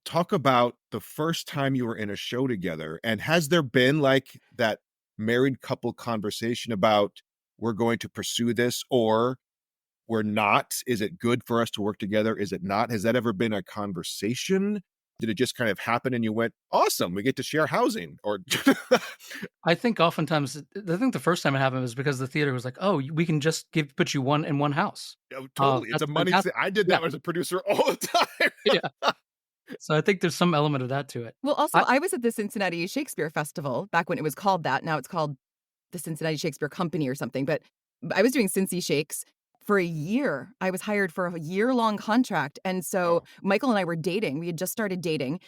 talk about the first time you were in a show together, and has there been, like, that married couple conversation about, "We're going to pursue this," or "We're not? Is it good for us to work together? Is it not?" Has that ever been a conversation? Did it just kind of happen and you went, "Awesome, we get to share housing," or I think oftentimes I think the first time it happened was because the theater was like, "Oh, we can just put you one in one house." Oh, totally, it's That's a money thing. fantastic. I did Yeah. that as a producer all the time. Yeah. So I think there's some element of that to it. Well, also, I I was at the Cincinnati Shakespeare Festival back when it was called that. Now it's called the Cincinnati Shakespeare Company or something, but I was doing Cincy Shakes for a year. I was hired for a year-long contract, and so Oh, Michael and I were dating. We had just started dating.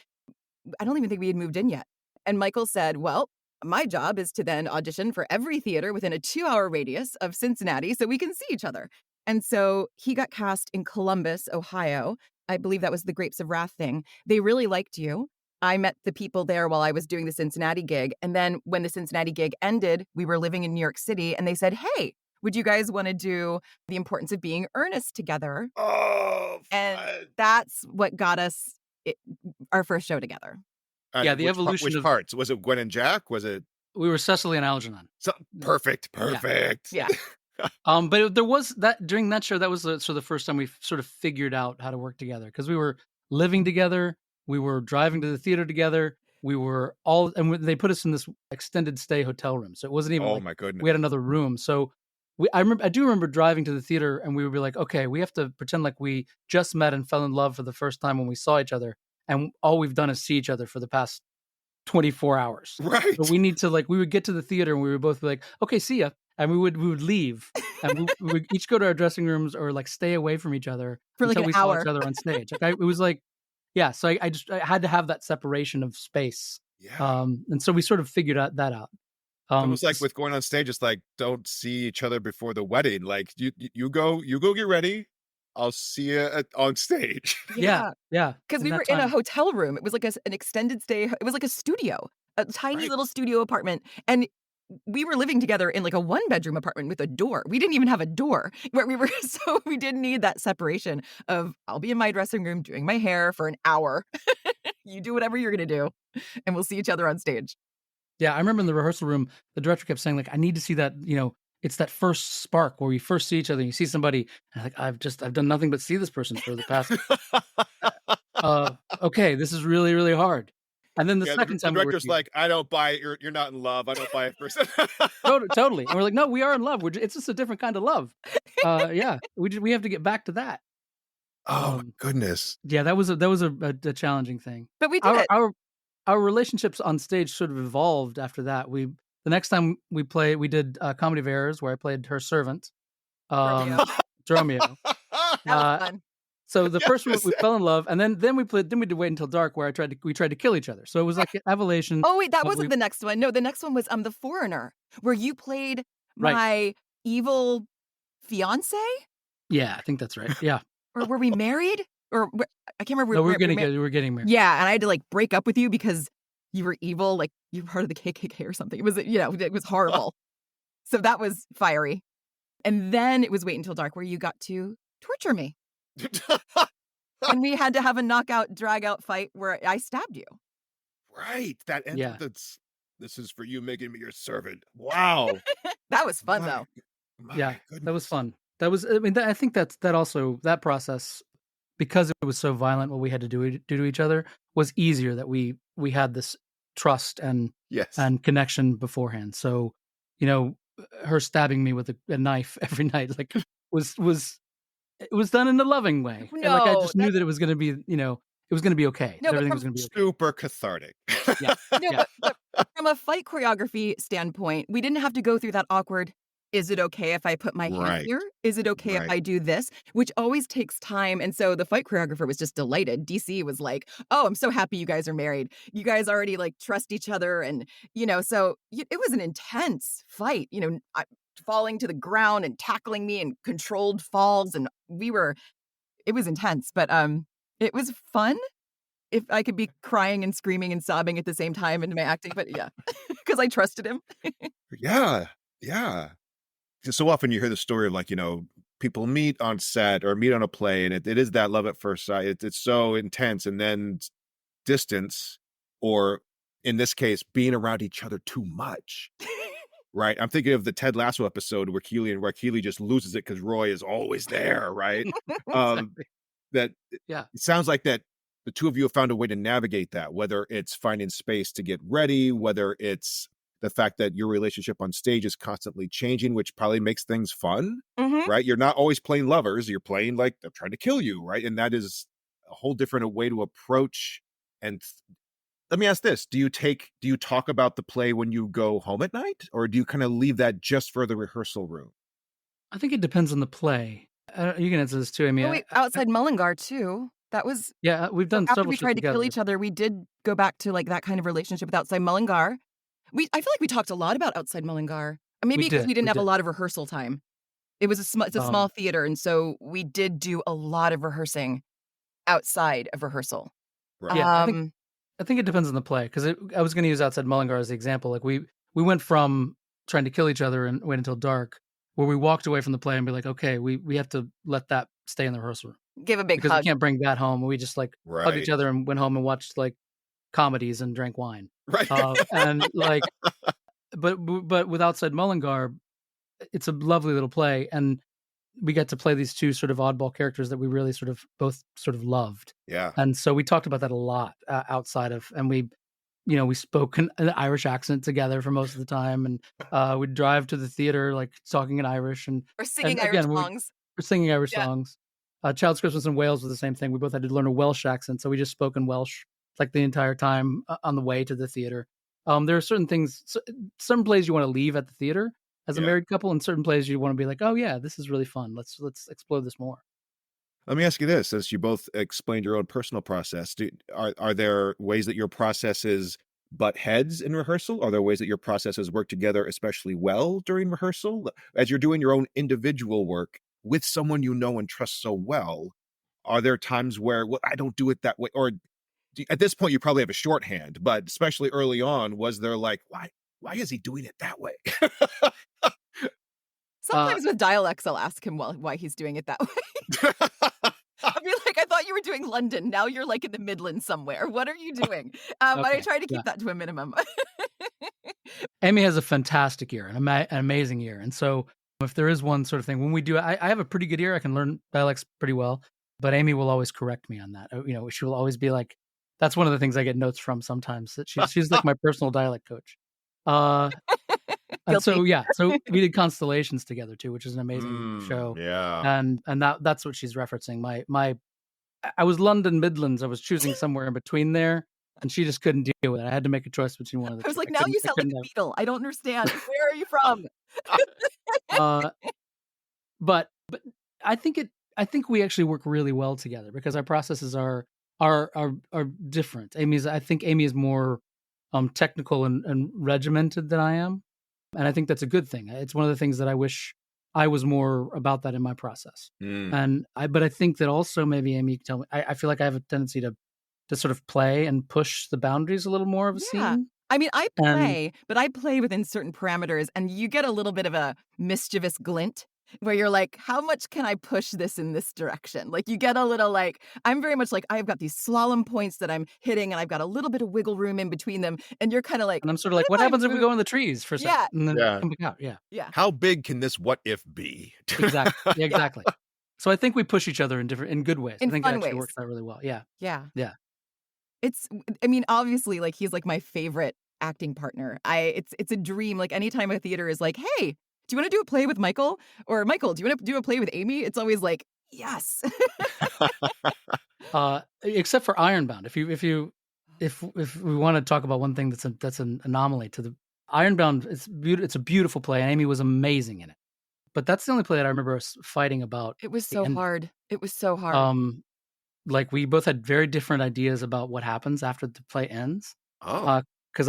I don't even think we had moved in yet. And Michael said, "Well, my job is to then audition for every theater within a 2-hour radius of Cincinnati so we can see each other." And so he got cast in Columbus, Ohio. I believe that was the Grapes of Wrath thing. They really liked you. I met the people there while I was doing the Cincinnati gig. And then when the Cincinnati gig ended, we were living in New York City and they said, "Hey, would you guys want to do The Importance of Being Earnest together?" oh, And fun. that's what got us our first show together. Yeah, the evolution Which of parts? Was it Gwen and Jack? Was it we were Cecily and Algernon. so perfect, perfect. Yeah. But there was that during that show, that was sort of the first time we sort of figured out how to work together because we were living together. We were driving to the theater together. We were all, and they put us in this extended stay hotel room. So it wasn't even Oh like my goodness. we had another room. So I do remember driving to the theater, and we would be like, okay, we have to pretend like we just met and fell in love for the first time when we saw each other. And all we've done is see each other for the past 24 hours. But Right. we need to, like, we would get to the theater and we would both be like, okay, see ya. And we would leave, and we would each go to our dressing rooms or like stay away from each other For like until an we saw each hour. other on stage. Like it was like, yeah. So I had to have that separation of space. Yeah. And so we sort of figured that out. It's almost like 'Cause- with going on stage, it's like, don't see each other before the wedding. Like you go get ready. I'll see you on stage. yeah, yeah. Because In we were that in a time, hotel room. It was like an extended stay. It was like a studio, a tiny Right. little studio apartment. And we were living together in like a 1-bedroom apartment with a door. We didn't even have a door where we were. So we didn't need that separation of I'll be in my dressing room doing my hair for an hour. You do whatever you're going to do, and we'll see each other on stage. yeah. I remember in the rehearsal room, the director kept saying, like, I need to see that, it's that first spark where we first see each other and you see somebody, and like, I've done nothing but see this person for the past okay, this is really, really hard. And then the Yeah, second the time we were director's together, like, I don't buy it. You're not in love. I don't buy it first. totally. And we're like, no, we are in love. It's just a different kind of love. Yeah, we have to get back to that. Oh my Um, goodness. yeah, that was a challenging thing. But we did Our it. our our relationships on stage sort of evolved after that. The next time we did Comedy of Errors, where I played her servant, Romeo. Dromio. That was Uh, fun. so the first one we Yes. fell in love, and then we did Wait Until Dark, where we tried to kill each other. So it was like an evolution. Oh, wait, that Of we wasn't the next one. No, the next one was The Foreigner, where you played Right. my evil fiance? Yeah, I think that's right. Yeah. Or were we married? I can't remember. No, we were where getting mar- we were getting married. Yeah, and I had to like break up with you because you were evil, like you were part of the KKK or something. It was horrible. So that was fiery. And then it was Wait Until Dark, where you got to torture me. And we had to have a knockout, drag out fight where I stabbed you. Right. That end. Yeah. This is for you making me your servant. Wow. That was fun, My- though. my Yeah, that was goodness. fun. I think that process, because it was so violent what we had to do to each other, was easier that we had this trust Yes. and connection beforehand. So, her stabbing me with a knife every night, like, was it was done in a loving way. And, like, I No, just knew that it was going to be, it was going to be okay. No, but Everything from- was going to be okay. Super cathartic. Yeah. No, Yeah. but from a fight choreography standpoint, we didn't have to go through that awkward, is it okay if I put my hand Right. here? Is it okay if Right. I do this? Which always takes time. And so the fight choreographer was just delighted. DC was like, oh, I'm so happy you guys are married. You guys already like trust each other. And, so it was an intense fight, falling to the ground and tackling me and controlled falls. And it was intense, but it was fun. If I could be crying and screaming and sobbing at the same time in my acting, but yeah, because I trusted him. Yeah. Yeah. 'Cause so often you hear the story of, like, people meet on set or meet on a play, and it is that love at first sight. It's so intense, and then distance, or in this case, being around each other too much. Right. I'm thinking of the Ted Lasso episode where Keely just loses it because Roy is always there. Right. Um, Exactly. that Yeah. it sounds like that the two of you have found a way to navigate that, whether it's finding space to get ready, whether it's the fact that your relationship on stage is constantly changing, which probably makes things fun, Mhm. right? You're not always playing lovers. You're playing like they're trying to kill you, right? And that is a whole different way to approach. And let me ask this: do you talk about the play when you go home at night, or do you kind of leave that just for the rehearsal room? I think it depends on the play. You can answer this too. I mean, Oh, wait, outside Mullingar too. That was yeah, we've done after several we shows tried to kill together. each other. We did go back to like that kind of relationship with outside Mullingar. I feel like we talked a lot about outside Mullingar. Maybe because we didn't have a lot of rehearsal time. It's a small theater, and so we did do a lot of rehearsing outside of rehearsal. Right. Yeah, I think it depends on the play, because I was going to use outside Mullingar as the example. Like we went from trying to kill each other and Wait Until Dark, where we walked away from the play and be like, okay, we have to let that stay in the rehearsal room, Give a big because hug. we can't bring that home. We just like hugged each Right. other and went home and watched like comedies and drank wine. Right. And like, but with outside Mullingar, it's a lovely little play, and we get to play these two sort of oddball characters that we really sort of both sort of loved. Yeah. And so we talked about that a lot outside of, and we spoke an Irish accent together for most of the time, and we'd drive to the theater like talking in Irish, and Or singing Irish again songs. we're singing Irish Yeah. songs. Child's Christmas in Wales was the same thing. We both had to learn a Welsh accent, so we just spoke in Welsh like the entire time on the way to the theater. There are certain things, some plays you want to leave at the theater as a Yeah. married couple, and certain plays you want to be like, oh yeah, this is really fun. Let's explore this more. Let me ask you this: as you both explained your own personal process, are there ways that your processes butt heads in rehearsal? Are there ways that your processes work together especially well during rehearsal? As you're doing your own individual work with someone you know and trust so well, are there times where, well, I don't do it that way? Or at this point, you probably have a shorthand, but especially early on, was there like, why is he doing it that way? Sometimes with dialects, I'll ask him why he's doing it that way. I'll be like, I thought you were doing London. Now you're like in the Midlands somewhere. What are you doing? But I Okay, try to yeah. keep that to a minimum. Amy has a fantastic ear, an amazing ear. And so if there is one sort of thing, when we do, I have a pretty good ear. I can learn dialects pretty well, but Amy will always correct me on that. She will always be like, that's one of the things I get notes from sometimes, that she's like my personal dialect coach. And so, Guilty. yeah, so we did Constellations together too, which is an amazing show. Yeah. And that's what she's referencing. I was London Midlands. I was choosing somewhere in between there, and she just couldn't deal with it. I had to make a choice between one of the I was two. like, now you sound like a beetle. I don't understand. Where are you from? But I think we actually work really well together because our processes are different. I think Amy is more technical and regimented than I am, and I think that's a good thing. It's one of the things that I wish I was more about that in my process. But I think that also maybe Amy can tell me. I feel like I have a tendency to sort of play and push the boundaries a little more of a scene. I mean, I And play, but I play within certain parameters, and you get a little bit of a mischievous glint where you're like, how much can I push this in this direction? Like, you get a little like, I'm very much like, I've got these slalom points that I'm hitting, and I've got a little bit of wiggle room in between them, and you're kind of like, I'm sort of like, what happens if we go in the trees for a second? Yeah. And then Yeah. come back out? Yeah. Yeah. How big can this what if be? Exactly. Yeah, exactly. So I think we push each other in good ways. In I think fun it actually ways. works out really well. Yeah. Yeah. Yeah. I mean, obviously, like, he's like my favorite acting partner. It's a dream. Like, anytime a theater is like, hey, do you want to do a play with Michael? Or Michael, do you want to do a play with Amy? It's always like, yes. Except for Ironbound. If we want to talk about one thing that's an anomaly to the Ironbound, it's a beautiful play, and Amy was amazing in it. But that's the only play that I remember us fighting about. It was so hard. It was so hard. Like we both had very different ideas about what happens after the play ends. Oh. Because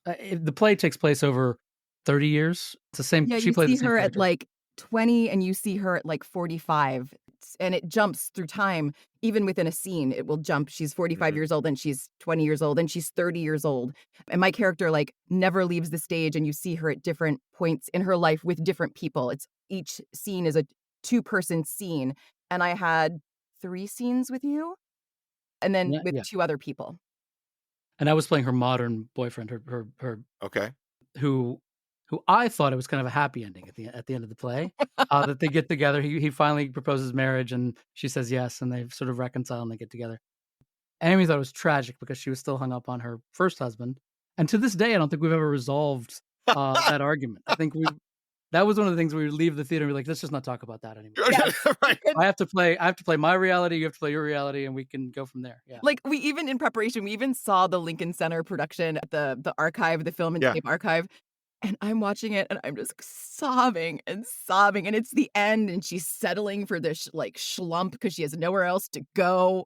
the play takes place over 30 years. It's the same. Yeah, She you played see the same her at character. like 20 and you see her at like 45, and it jumps through time. Even within a scene, it will jump. She's 45 years old, and she's 20 years old, and she's 30 years old. And my character like never leaves the stage, and you see her at different points in her life with different people. Each scene is a 2-person scene, and I had 3 scenes with you, and then with 2 other people. And I was playing her modern boyfriend, her Okay. who I thought it was kind of a happy ending at the end of the play, that they get together. He finally proposes marriage, and she says yes, and they sort of reconcile and they get together. Amy thought it was tragic because she was still hung up on her first husband, and to this day, I don't think we've ever resolved that argument. I think that was one of the things we would leave the theater and be like, let's just not talk about that anymore. Right. I have to play my reality, you have to play your reality, and we can go from there. Yeah. Like, in preparation, we even saw the Lincoln Center production at the archive, the Film and Tape Archive. And I'm watching it, and I'm just sobbing and sobbing. And it's the end, and she's settling for this schlump because she has nowhere else to go.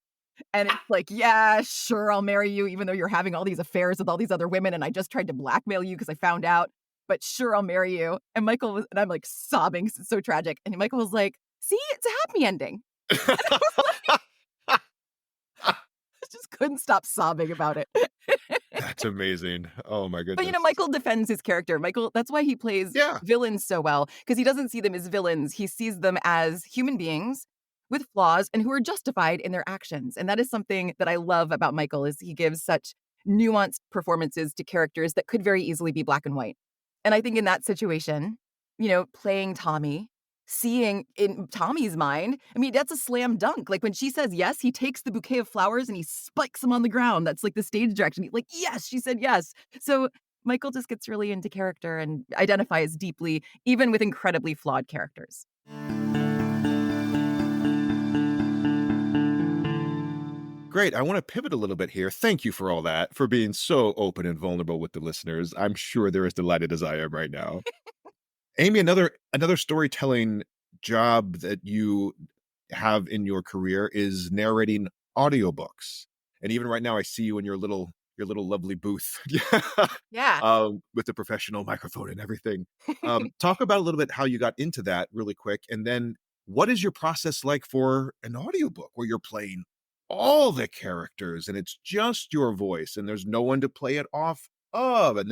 And it's like, yeah, sure, I'll marry you, even though you're having all these affairs with all these other women, and I just tried to blackmail you because I found out. But sure, I'll marry you. And and I'm like sobbing, it's so tragic. And Michael was like, see, it's a happy ending. I just couldn't stop sobbing about it. That's amazing. Oh my goodness. But Michael defends his character. That's why he plays villains so well, because he doesn't see them as villains. He sees them as human beings with flaws and who are justified in their actions. And that is something that I love about Michael, is he gives such nuanced performances to characters that could very easily be black and white. And I think in that situation, playing Tommy, seeing in Tommy's mind, I mean, that's a slam dunk. Like when she says yes, he takes the bouquet of flowers and he spikes them on the ground. That's like the stage direction. Like, yes, she said yes. So Michael just gets really into character and identifies deeply, even with incredibly flawed characters. Great. I want to pivot a little bit here. Thank you for all that, for being so open and vulnerable with the listeners. I'm sure they're as delighted as I am right now. Amy, another storytelling job that you have in your career is narrating audiobooks. And even right now, I see you in your little lovely booth, Yeah. with the professional microphone and everything. Talk about a little bit how you got into that really quick, and then what is your process like for an audiobook where you're playing all the characters and it's just your voice and there's no one to play it off of, and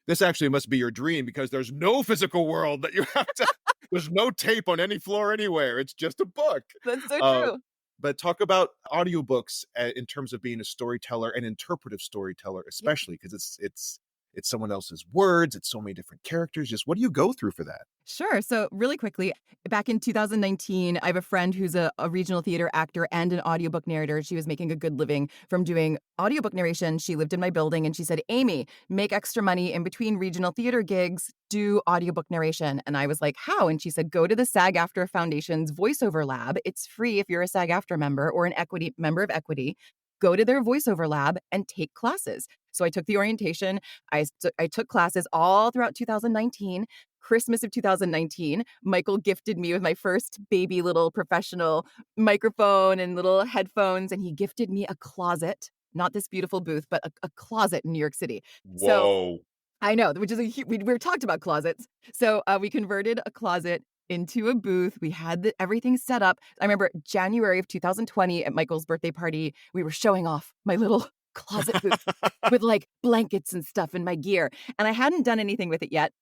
this actually must be your dream because there's no physical world that you have to there's no tape on any floor anywhere. It's just a book. That's so Uh, true. but talk about audiobooks in terms of being a storyteller and interpretive storyteller, Yeah. especially because it's someone else's words. It's so many different characters. Just what do you go through for that? Sure. So, really quickly, back in 2019, I have a friend who's a regional theater actor and an audiobook narrator. She was making a good living from doing audiobook narration. She lived in my building and she said, Amy, make extra money in between regional theater gigs, do audiobook narration. And I was like, how? And she said, go to the SAG-AFTRA Foundation's voiceover lab. It's free if you're a SAG-AFTRA member or an equity member of Equity. Go to their voiceover lab and take classes. So I took the orientation. I took classes all throughout 2019. Christmas of 2019, Michael gifted me with my first baby little professional microphone and little headphones, and he gifted me a closet, not this beautiful booth, but a closet in New York City. So Whoa. I know, which is we talked about closets. So we converted a closet into a booth. We had everything set up. I remember January of 2020 at Michael's birthday party, we were showing off my little closet booth with like blankets and stuff and my gear. And I hadn't done anything with it yet.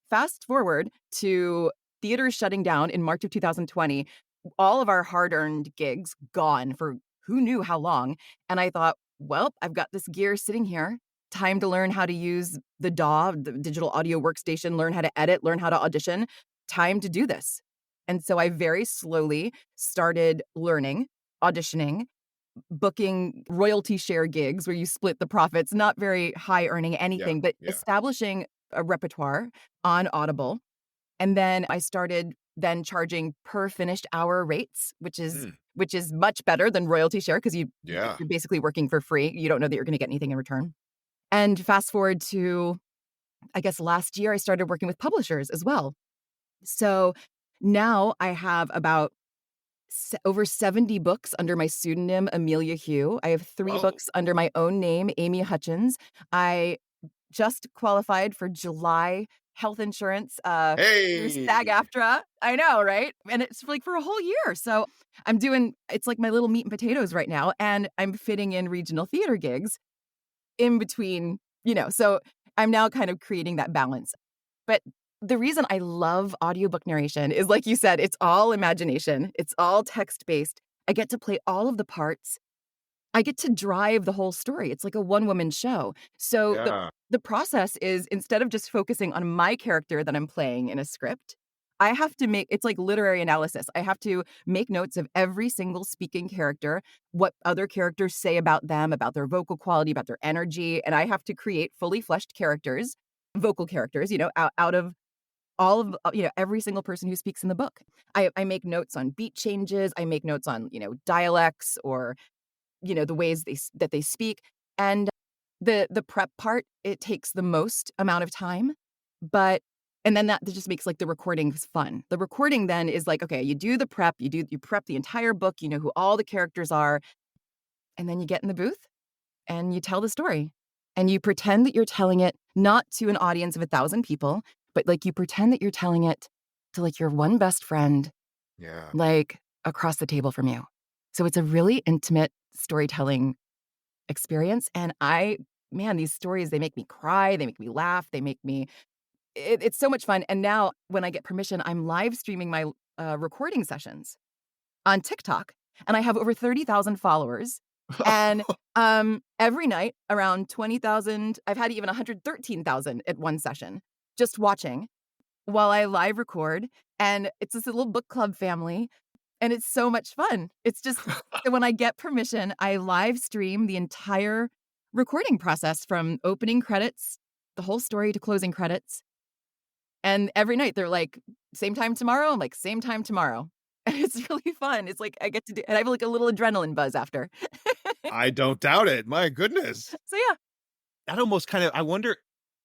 Fast forward to theaters shutting down in March of 2020, all of our hard-earned gigs gone for who knew how long. And I thought, well, I've got this gear sitting here. Time to learn how to use the DAW, the digital audio workstation, learn how to edit, learn how to audition. Time to do this. And so I very slowly started learning, auditioning, booking royalty share gigs where you split the profits, not very high earning Yeah. anything, but Yeah. establishing a repertoire on Audible. And then I started then charging per finished hour rates, which is much better than royalty share because Yeah. you're basically working for free. You don't know that you're going to get anything in return. And fast forward to, I guess last year, I started working with publishers as well. So now I have about over 70 books under my pseudonym, Amelia Hugh. I have 3 Oh. books under my own name, Amy Hutchins. I just qualified for July health insurance through Hey. SAG-AFTRA. I know, right? And it's like for a whole year. So it's like my little meat and potatoes right now. And I'm fitting in regional theater gigs in between, so I'm now kind of creating that balance. But the reason I love audiobook narration is, like you said, it's all imagination. It's all text-based. I get to play all of the parts. I get to drive the whole story. It's like a one-woman show. So Yeah. the process is, instead of just focusing on my character that I'm playing in a script, I have to it's like literary analysis. I have to make notes of every single speaking character, what other characters say about them, about their vocal quality, about their energy, and I have to create fully fleshed characters, vocal characters, out of all of, every single person who speaks in the book. I make notes on beat changes. I make notes on, dialects or the ways that they speak. And the prep part, it takes the most amount of time, and then that just makes like the recording fun. The recording then is like, okay, you do the prep, you prep the entire book, you know who all the characters are, and then you get in the booth and you tell the story. And you pretend that you're telling it not to an audience of 1,000 people, but like you pretend that you're telling it to like your one best friend, Yeah. like across the table from you. So it's a really intimate storytelling experience. And these stories, they make me cry, they make me laugh, it's so much fun. And now when I get permission, I'm live streaming my recording sessions on TikTok, and I have over 30,000 followers. And every night around 20,000, I've had even 113,000 at one session just watching while I live record. And it's this little book club family. And it's so much fun. It's just so when I get permission, I live stream the entire recording process from opening credits, the whole story to closing credits. And every night they're like, same time tomorrow? I'm like, same time tomorrow. And it's really fun. It's like I get to do, and I have like a little adrenaline buzz after. I don't doubt it. My goodness. So yeah. That almost kind of, I wonder,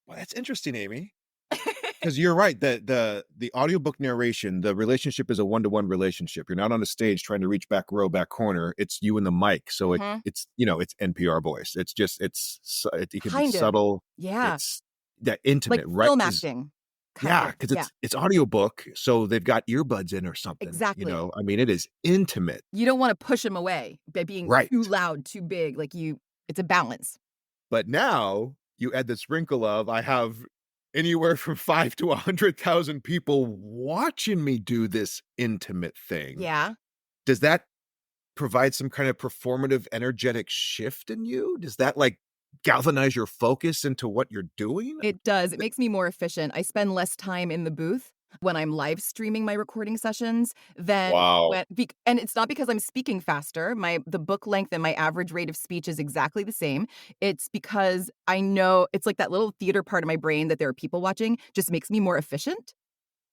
well, that's interesting, Amy. Because you're right. The audiobook narration, the relationship is a one-to-one relationship. You're not on a stage trying to reach back row, back corner. It's you and the mic. So it's it's NPR voice. It can be Kind of. subtle. Yeah. It's that intimate, Like right? film acting. Yeah, because it's audiobook, so they've got earbuds in or something. Exactly. I mean, it is intimate. You don't want to push them away by being Right. too loud, too big. It's a balance. But now you add the sprinkle of I have anywhere from 5 to 100,000 people watching me do this intimate thing. Yeah. Does that provide some kind of performative, energetic shift in you? Does that like galvanize your focus into what you're doing? It does. It makes me more efficient. I spend less time in the booth when I'm live streaming my recording sessions than and it's not because I'm speaking faster. The book length and my average rate of speech is exactly the same. It's because I know it's like that little theater part of my brain that there are people watching just makes me more efficient.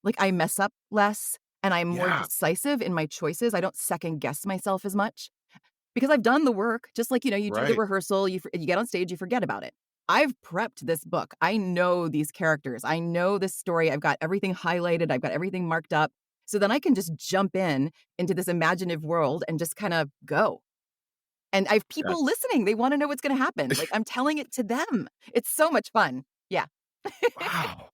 Like I mess up less and I'm more decisive in my choices. I don't second guess myself as much because I've done the work. Just like, you do the rehearsal, you get on stage, you forget about it. I've prepped this book. I know these characters. I know this story. I've got everything highlighted. I've got everything marked up. So then I can just jump into this imaginative world and just kind of go. And I have people listening. They want to know what's going to happen. Like I'm telling it to them. It's so much fun. Yeah. Wow.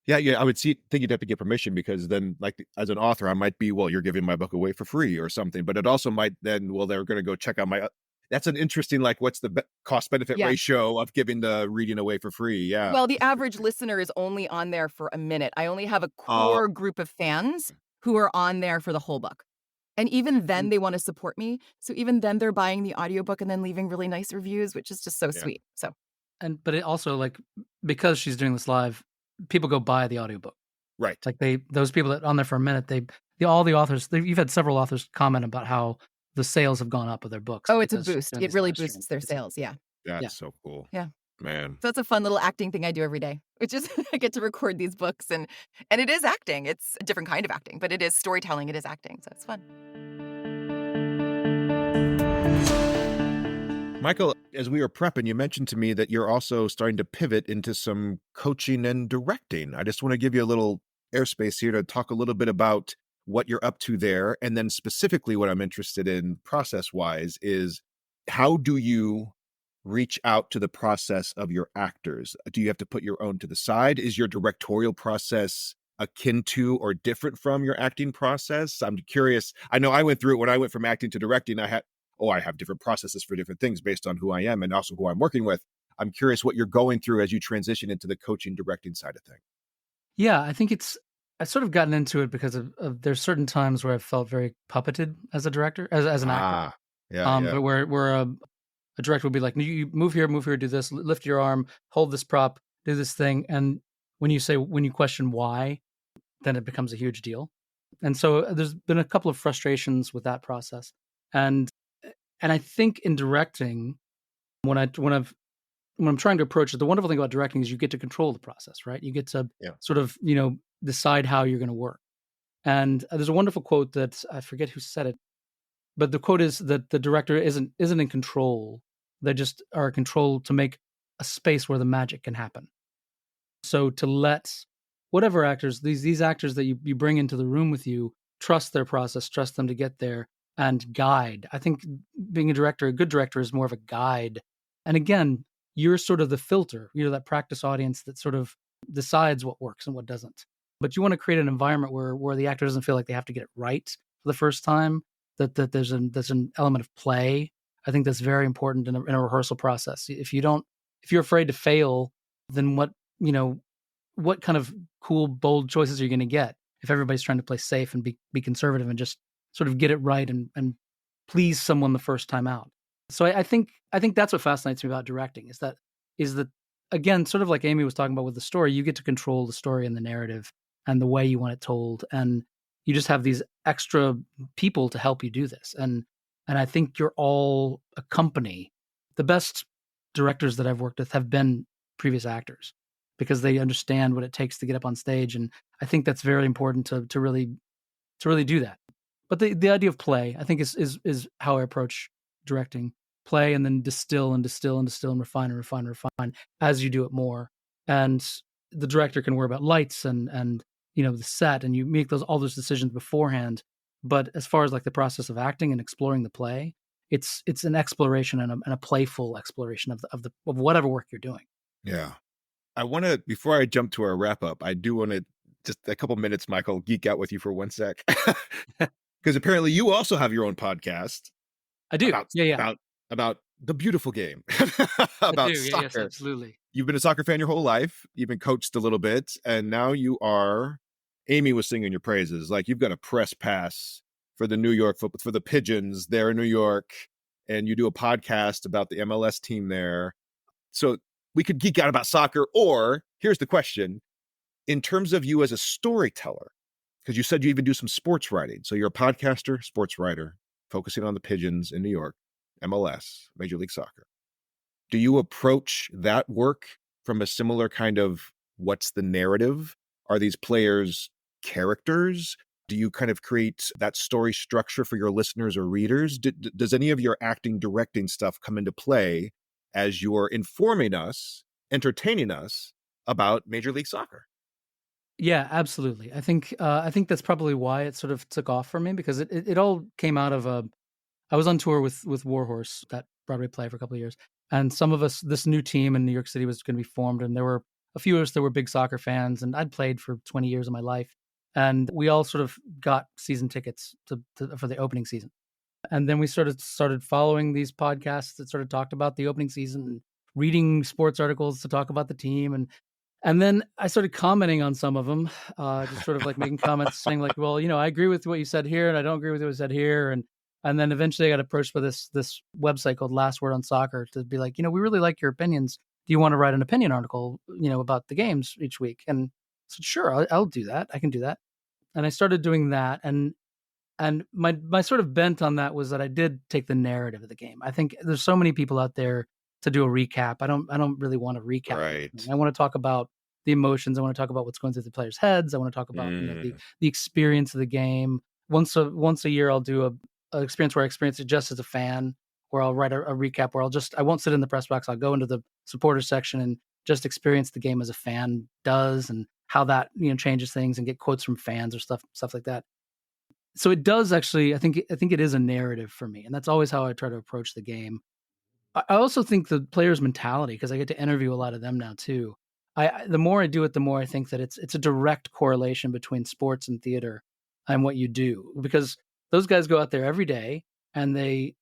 Yeah. I would think you'd have to get permission because then, like, as an author, I might be, well, you're giving my book away for free or something. But it also might then, well, they're going to go check out my. That's an interesting, like, what's the cost-benefit ratio of giving the reading away for free? Yeah. Well, the average listener is only on there for a minute. I only have a core group of fans who are on there for the whole book. And even then, they want to support me. So even then, they're buying the audiobook and then leaving really nice reviews, which is just so sweet. So, but it also, like, because she's doing this live, people go buy the audiobook. Right. Like those people that are on there for a minute, all the authors, you've had several authors comment about how the sales have gone up of their books. Oh, it's a boost. It really boosts their sales. Yeah. That's so cool. Yeah. Man. So it's a fun little acting thing I do every day, which is I get to record these books and it is acting. It's a different kind of acting, but it is storytelling. It is acting. So it's fun. Michael, as we were prepping, you mentioned to me that you're also starting to pivot into some coaching and directing. I just want to give you a little airspace here to talk a little bit about what you're up to there. And then specifically what I'm interested in process-wise is how do you reach out to the process of your actors? Do you have to put your own to the side? Is your directorial process akin to or different from your acting process? I'm curious. I know I went through it when I went from acting to directing. I have different processes for different things based on who I am and also who I'm working with. I'm curious what you're going through as you transition into the coaching, directing side of things. Yeah, I think I've sort of gotten into it because of there's certain times where I've felt very puppeted as a director, as an actor. But where a director would be like, you move here, do this, lift your arm, hold this prop, do this thing. And when you question why, then it becomes a huge deal. And so there's been a couple of frustrations with that process. And I think in directing, when I'm trying to approach it, the wonderful thing about directing is you get to control the process, right? You get to sort of, decide how you're going to work. And there's a wonderful quote that I forget who said it, but the quote is that the director isn't in control. They just are in control to make a space where the magic can happen. So to let whatever actors, these actors that you bring into the room with you, trust their process, trust them to get there and guide. I think being a good director is more of a guide. And again, you're sort of the filter. You're that practice audience that sort of decides what works and what doesn't. But you want to create an environment where the actor doesn't feel like they have to get it right for the first time, that there's an element of play. I think that's very important in a rehearsal process. If you're afraid to fail, then what kind of cool, bold choices are you going to get if everybody's trying to play safe and be conservative and just sort of get it right and please someone the first time out? So I think that's what fascinates me about directing is that again, sort of like Amy was talking about with the story, you get to control the story and the narrative and the way you want it told. And you just have these extra people to help you do this. And I think you're all a company. The best directors that I've worked with have been previous actors because they understand what it takes to get up on stage. And I think that's very important to really do that. But the idea of play, I think, is how I approach directing. Play and then distill and distill and distill and refine and refine and refine as you do it more. And the director can worry about lights and the set, and you make all those decisions beforehand. But as far as like the process of acting and exploring the play, it's an exploration and a playful exploration of whatever work you're doing. Yeah. I want to, before I jump to our wrap up, I do want to just a couple minutes, Michael, geek out with you for one sec. Because apparently you also have your own podcast. I do. About the beautiful game. About soccer. Yes, absolutely. You've been a soccer fan your whole life. You've been coached a little bit. And now you are, Amy was singing your praises. Like, you've got a press pass for the New York football, for the Pigeons there in New York. And you do a podcast about the MLS team there. So we could geek out about soccer. Or here's the question. In terms of you as a storyteller, because you said you even do some sports writing. So you're a podcaster, sports writer, focusing on the Pigeons in New York, MLS, Major League Soccer. Do you approach that work from a similar kind of, what's the narrative? Are these players characters? Do you kind of create that story structure for your listeners or readers? Does any of your acting, directing stuff come into play as you're informing us, entertaining us about Major League Soccer? Yeah, absolutely. I think that's probably why it sort of took off for me, because it all came out of I was on tour with Warhorse, that Broadway play, for a couple of years, and some of us, this new team in New York City was going to be formed, and there were a few of us that were big soccer fans, and I'd played for 20 years of my life, and we all sort of got season tickets for the opening season, and then we started following these podcasts that sort of talked about the opening season, and reading sports articles to talk about the team, and then I started commenting on some of them, just sort of like making comments saying like, well, I agree with what you said here, and I don't agree with what you said here. And then eventually I got approached by this website called Last Word on Soccer to be like, we really like your opinions. Do you want to write an opinion article, about the games each week? And I said, sure, I'll do that. I can do that. And I started doing that. And my sort of bent on that was that I did take the narrative of the game. I think there's so many people out there to do a recap. I don't really want to recap. Right. I want to talk about the emotions. I want to talk about what's going through the players' heads. I want to talk about the experience of the game. Once a year, I'll do a experience where I experience it just as a fan, where I'll write a recap where I won't sit in the press box. I'll go into the supporters section and just experience the game as a fan does, and how that changes things, and get quotes from fans or stuff like that. So it does actually. I think it is a narrative for me, and that's always how I try to approach the game. I also think the players' mentality, because I get to interview a lot of them now too. The more I do it, the more I think that it's a direct correlation between sports and theater and what you do, because those guys go out there every day and they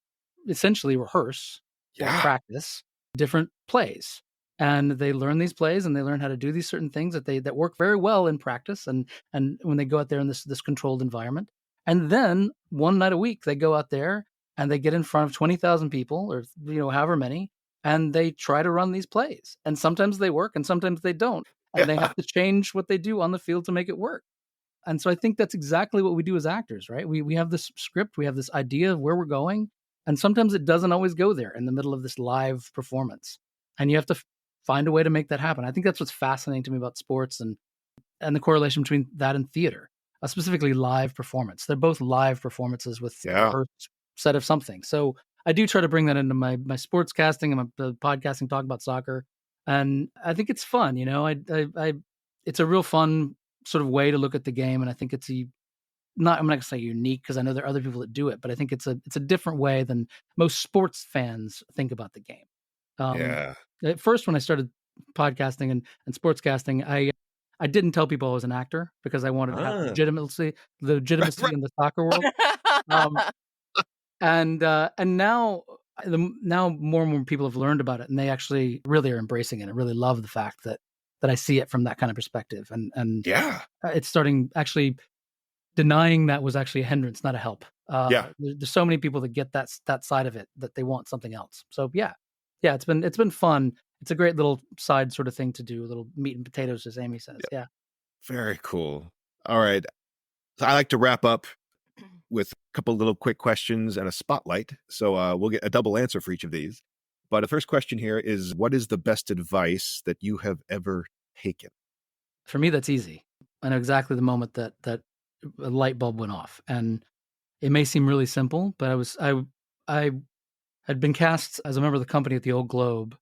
essentially rehearse or practice different plays, and they learn these plays and they learn how to do these certain things that work very well in practice and when they go out there in this controlled environment. And then one night a week they go out there and they get in front of 20,000 people, or however many, and they try to run these plays. And sometimes they work and sometimes they don't. And they have to change what they do on the field to make it work. And so I think that's exactly what we do as actors, right? We have this script, we have this idea of where we're going, and sometimes it doesn't always go there in the middle of this live performance. And you have to find a way to make that happen. I think that's what's fascinating to me about sports and the correlation between that and theater, specifically live performance. They're both live performances with a rehearsed set of something. So I do try to bring that into my sports casting and my podcasting, talk about soccer. And I think it's fun, it's a real fun sort of way to look at the game. And I think I'm not going to say unique, because I know there are other people that do it, but I think it's a different way than most sports fans think about the game. At first, when I started podcasting and sportscasting, I didn't tell people I was an actor, because I wanted to have legitimacy in the soccer world. And now more and more people have learned about it, and they actually really are embracing it and really love the fact that I see it from that kind of perspective. And it's starting, actually denying that was actually a hindrance, not a help. There's so many people that get that side of it, that they want something else. So it's been fun. It's a great little side sort of thing to do, a little meat and potatoes, as Amy says. Yeah. Very cool. All right. So I like to wrap up with a couple little quick questions and a spotlight. So we'll get a double answer for each of these. But the first question here is, what is the best advice that you have ever taken? For me, that's easy. I know exactly the moment that a light bulb went off, and it may seem really simple, but I had been cast as a member of the company at the Old Globe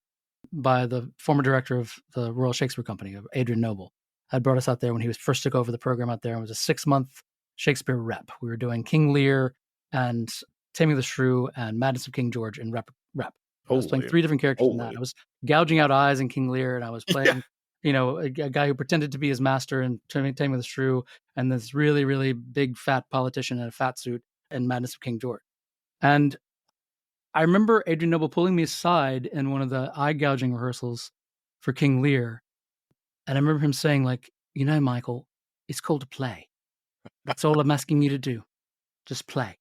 by the former director of the Royal Shakespeare Company, Adrian Noble. Had brought us out there when he was first took over the program out there, and was a 6-month Shakespeare rep. We were doing King Lear and Taming of the Shrew and Madness of King George in rep. I was playing Holy, 3 different characters in that. holy. I was gouging out eyes in King Lear, and I was Yeah. playing, a guy who pretended to be his master in Taming of the Shrew, and this really, really big fat politician in a fat suit in Madness of King George. And I remember Adrian Noble pulling me aside in one of the eye gouging rehearsals for King Lear. And I remember him saying, like, Michael, it's called to play. That's all I'm asking you to do. Just play.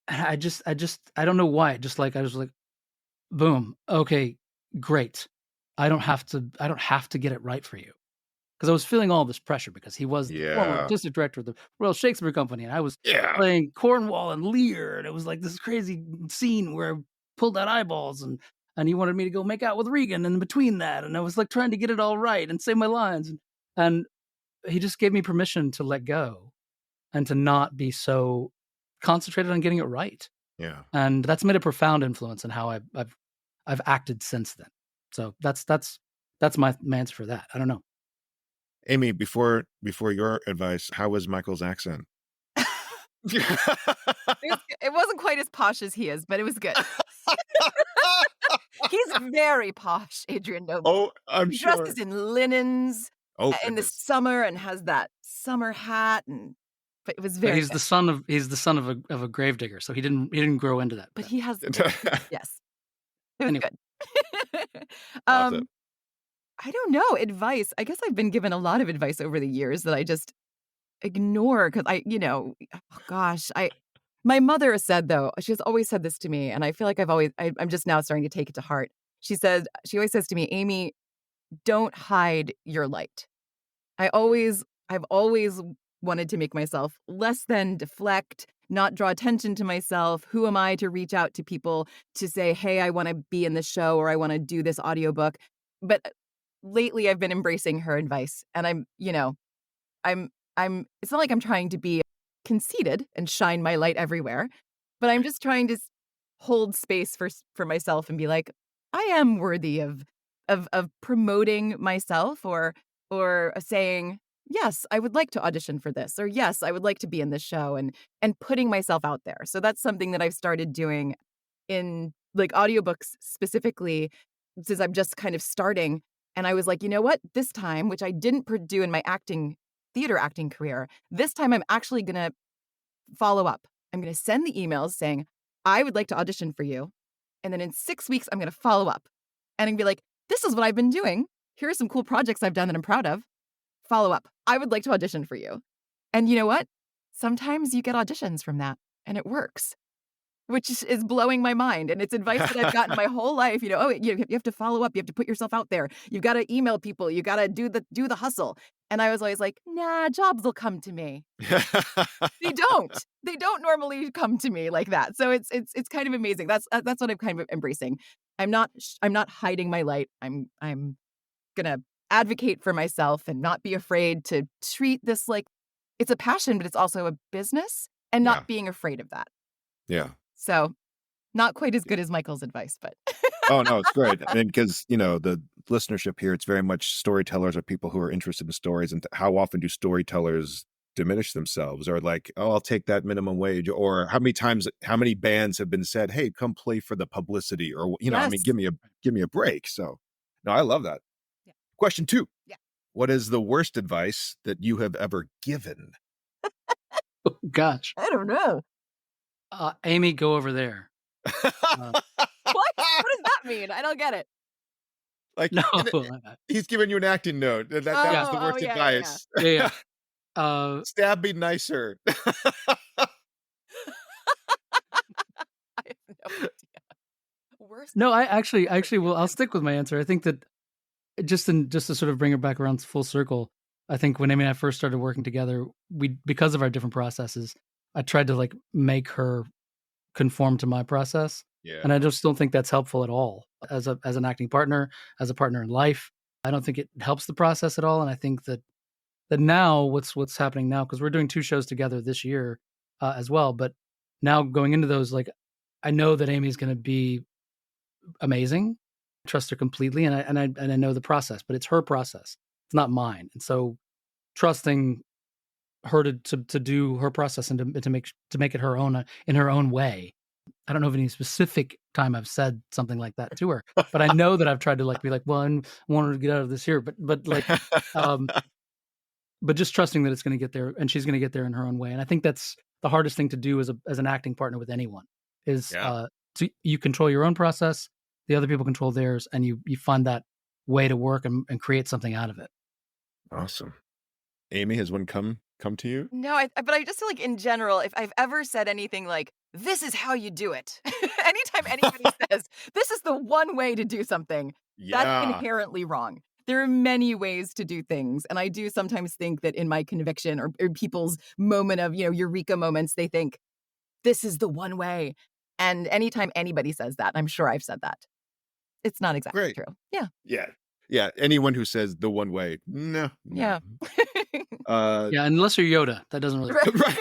And I don't know why. I was like, boom. Okay, great. I don't have to get it right for you. Because I was feeling all this pressure because he was the former Yeah. artistic director of the Royal Shakespeare Company, and I was Yeah. playing Cornwall and Lear, and it was like this crazy scene where I pulled out eyeballs, and he wanted me to go make out with Regan in between that, and I was like trying to get it all right and say my lines, and he just gave me permission to let go and to not be so concentrated on getting it right, Yeah. and that's made a profound influence in how I've acted since then. So that's my answer for that. I don't know. Amy, before your advice, how was Michael's accent? It wasn't quite as posh as he is, but it was good. He's very posh, Adrian Noble. Oh, I'm He sure. dresses in linens Oh, in the goodness. summer and has that summer hat, but it was But very he's good. the son of a gravedigger, so he didn't grow into that. But he has yes. It was Anyway. good. Awesome. I don't know, advice. I guess I've been given a lot of advice over the years that I just ignore because oh gosh, my mother has said, though, she has always said this to me, and I feel like I'm just now starting to take it to heart. She always says to me, Amy, don't hide your light. I've always wanted to make myself less than, deflect, not draw attention to myself. Who am I to reach out to people to say, hey, I want to be in this show or I want to do this audiobook? But lately I've been embracing her advice, and I'm it's not like I'm trying to be conceited and shine my light everywhere, but I'm just trying to hold space for myself and be like, I am worthy of promoting myself or saying, yes, I would like to audition for this, or yes, I would like to be in this show, and putting myself out there. So that's something that I've started doing in like audiobooks specifically, since I'm just kind of starting. And I was like, you know what? This time, which I didn't do in my theater acting career, this time I'm actually going to follow up. I'm going to send the emails saying, I would like to audition for you. And then in 6 weeks, I'm going to follow up and I'm going to be like, this is what I've been doing. Here are some cool projects I've done that I'm proud of. Follow up. I would like to audition for you. And you know what? Sometimes you get auditions from that and it works, which is blowing my mind. And it's advice that I've gotten my whole life. You have to follow up. You have to put yourself out there. You've got to email people. You got to do the hustle. And I was always like, nah, jobs will come to me. They don't. They don't normally come to me like that. So it's kind of amazing. That's what I'm kind of embracing. I'm not hiding my light. I'm gonna advocate for myself and not be afraid to treat this like it's a passion, but it's also a business, and not Yeah. being afraid of that. Yeah. So not quite as good as Michael's advice, but Oh, no, it's great. I mean, because, the listenership here, it's very much storytellers are people who are interested in stories. And how often do storytellers diminish themselves, or like, oh, I'll take that minimum wage? Or how many bands have been said, hey, come play for the publicity, or, I mean, yes. give me a break. So no, I love that. Yeah. Question 2. Yeah. What is the worst advice that you have ever given? Oh, gosh. I don't know. Amy, go over there. What? What does that mean? I don't get it. Like, No. he's giving you an acting note. That was the worst yeah, advice. Yeah. Stab me nicer. I have no idea. Worst. No, I actually, well, I'll stick with my answer. I think that just to sort of bring it back around full circle, I think when Amy and I first started working together, because of our different processes, I tried to like make her conform to my process. Yeah. And I just don't think that's helpful at all as an acting partner, as a partner in life. I don't think it helps the process at all. And I think that now what's happening now, because we're doing 2 shows together this year as well. But now going into those, like, I know that Amy's going to be amazing. I trust her completely, and I know the process, but it's her process. It's not mine. And so trusting her to do her process and to make it her own in her own way. I don't know of any specific time I've said something like that to her, but I know that I've tried to like be like, well, I want her to get out of this here, but like, but just trusting that it's going to get there and she's going to get there in her own way. And I think that's the hardest thing to do as an acting partner with anyone is you control your own process, the other people control theirs, and you find that way to work and create something out of it. Awesome. Amy, has one come to you? No, but I just feel like in general, if I've ever said anything like, this is how you do it, anytime anybody says, this is the one way to do something, that's inherently wrong. There are many ways to do things. And I do sometimes think that in my conviction or people's moment of, eureka moments, they think, this is the one way. And anytime anybody says that, I'm sure I've said that. It's not exactly true. Yeah. Yeah. Yeah. Anyone who says the one way, no. Yeah. Yeah, unless you're Yoda, that doesn't really. Right.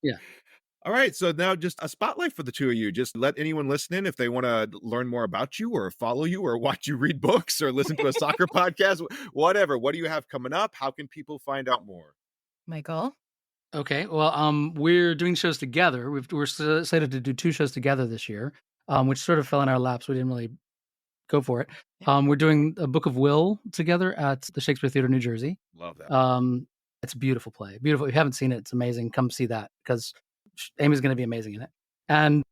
Yeah. All right. So now just a spotlight for the two of you. Just let anyone listen in if they want to learn more about you or follow you or watch you read books or listen to a soccer podcast, whatever. What do you have coming up? How can people find out more? Michael? Okay. Well, we're doing shows together. We're excited to do 2 shows together this year, which sort of fell in our laps. We didn't really go for it. We're doing a Book of Will together at the Shakespeare Theater, New Jersey. Love that. It's a beautiful play. Beautiful. If you haven't seen it, it's amazing. Come see that because Amy's going to be amazing in it. And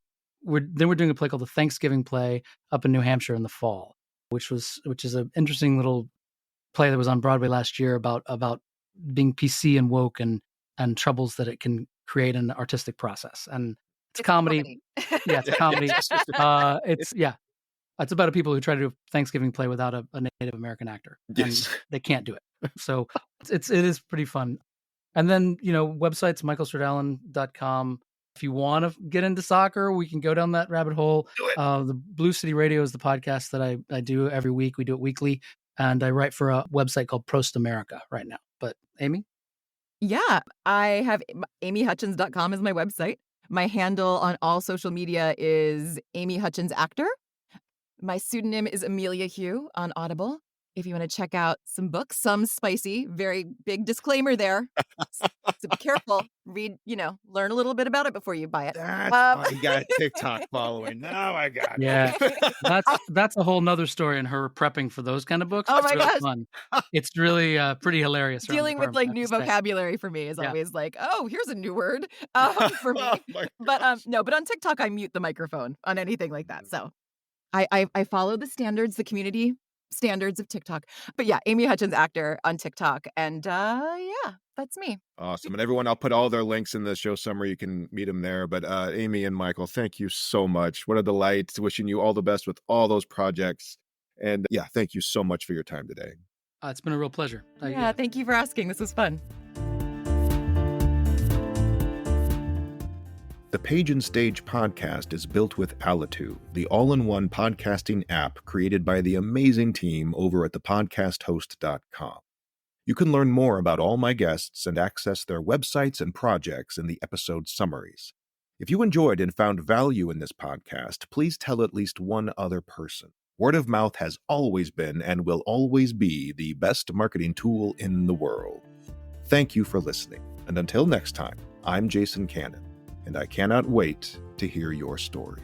we're doing a play called the Thanksgiving Play up in New Hampshire in the fall, which is an interesting little play that was on Broadway last year about being PC and woke and troubles that it can create in an artistic process. And it's comedy. Yeah, it's a comedy. It's about people who try to do a Thanksgiving play without a Native American actor. Yes. And they can't do it. So it is pretty fun. And then, websites, michaelstewartallen.com. If you want to get into soccer, we can go down that rabbit hole. Do it. The Blue City Radio is the podcast that I do every week. We do it weekly. And I write for a website called Prost America right now. But Amy? Yeah, I have amyhutchins.com is my website. My handle on all social media is Amy Hutchins Actor. My pseudonym is Amelia Hugh on Audible. If you want to check out some books, some spicy, very big disclaimer there. So be careful. Read, learn a little bit about it before you buy it. That's why you got a TikTok following. Now I got it. Yeah, that's a whole nother story in her prepping for those kind of books. Oh It's my really gosh. fun. It's really pretty hilarious. Dealing with like new vocabulary for me is always like, oh, here's a new word for me. Oh But on TikTok, I mute the microphone on anything like that. So I follow the standards, the community standards of TikTok. But yeah, Amy Hutchins Actor on TikTok. And that's me. Awesome. And everyone, I'll put all their links in the show summary. You can meet them there. But Amy and Michael, thank you so much. What a delight. Wishing you all the best with all those projects. And thank you so much for your time today. It's been a real pleasure. Thank you for asking. This was fun. The Page&Stage Podcast is built with Alitu, the all-in-one podcasting app created by the amazing team over at thepodcasthost.com. You can learn more about all my guests and access their websites and projects in the episode summaries. If you enjoyed and found value in this podcast, please tell at least one other person. Word of mouth has always been and will always be the best marketing tool in the world. Thank you for listening. And until next time, I'm Jason Cannon, and I cannot wait to hear your story.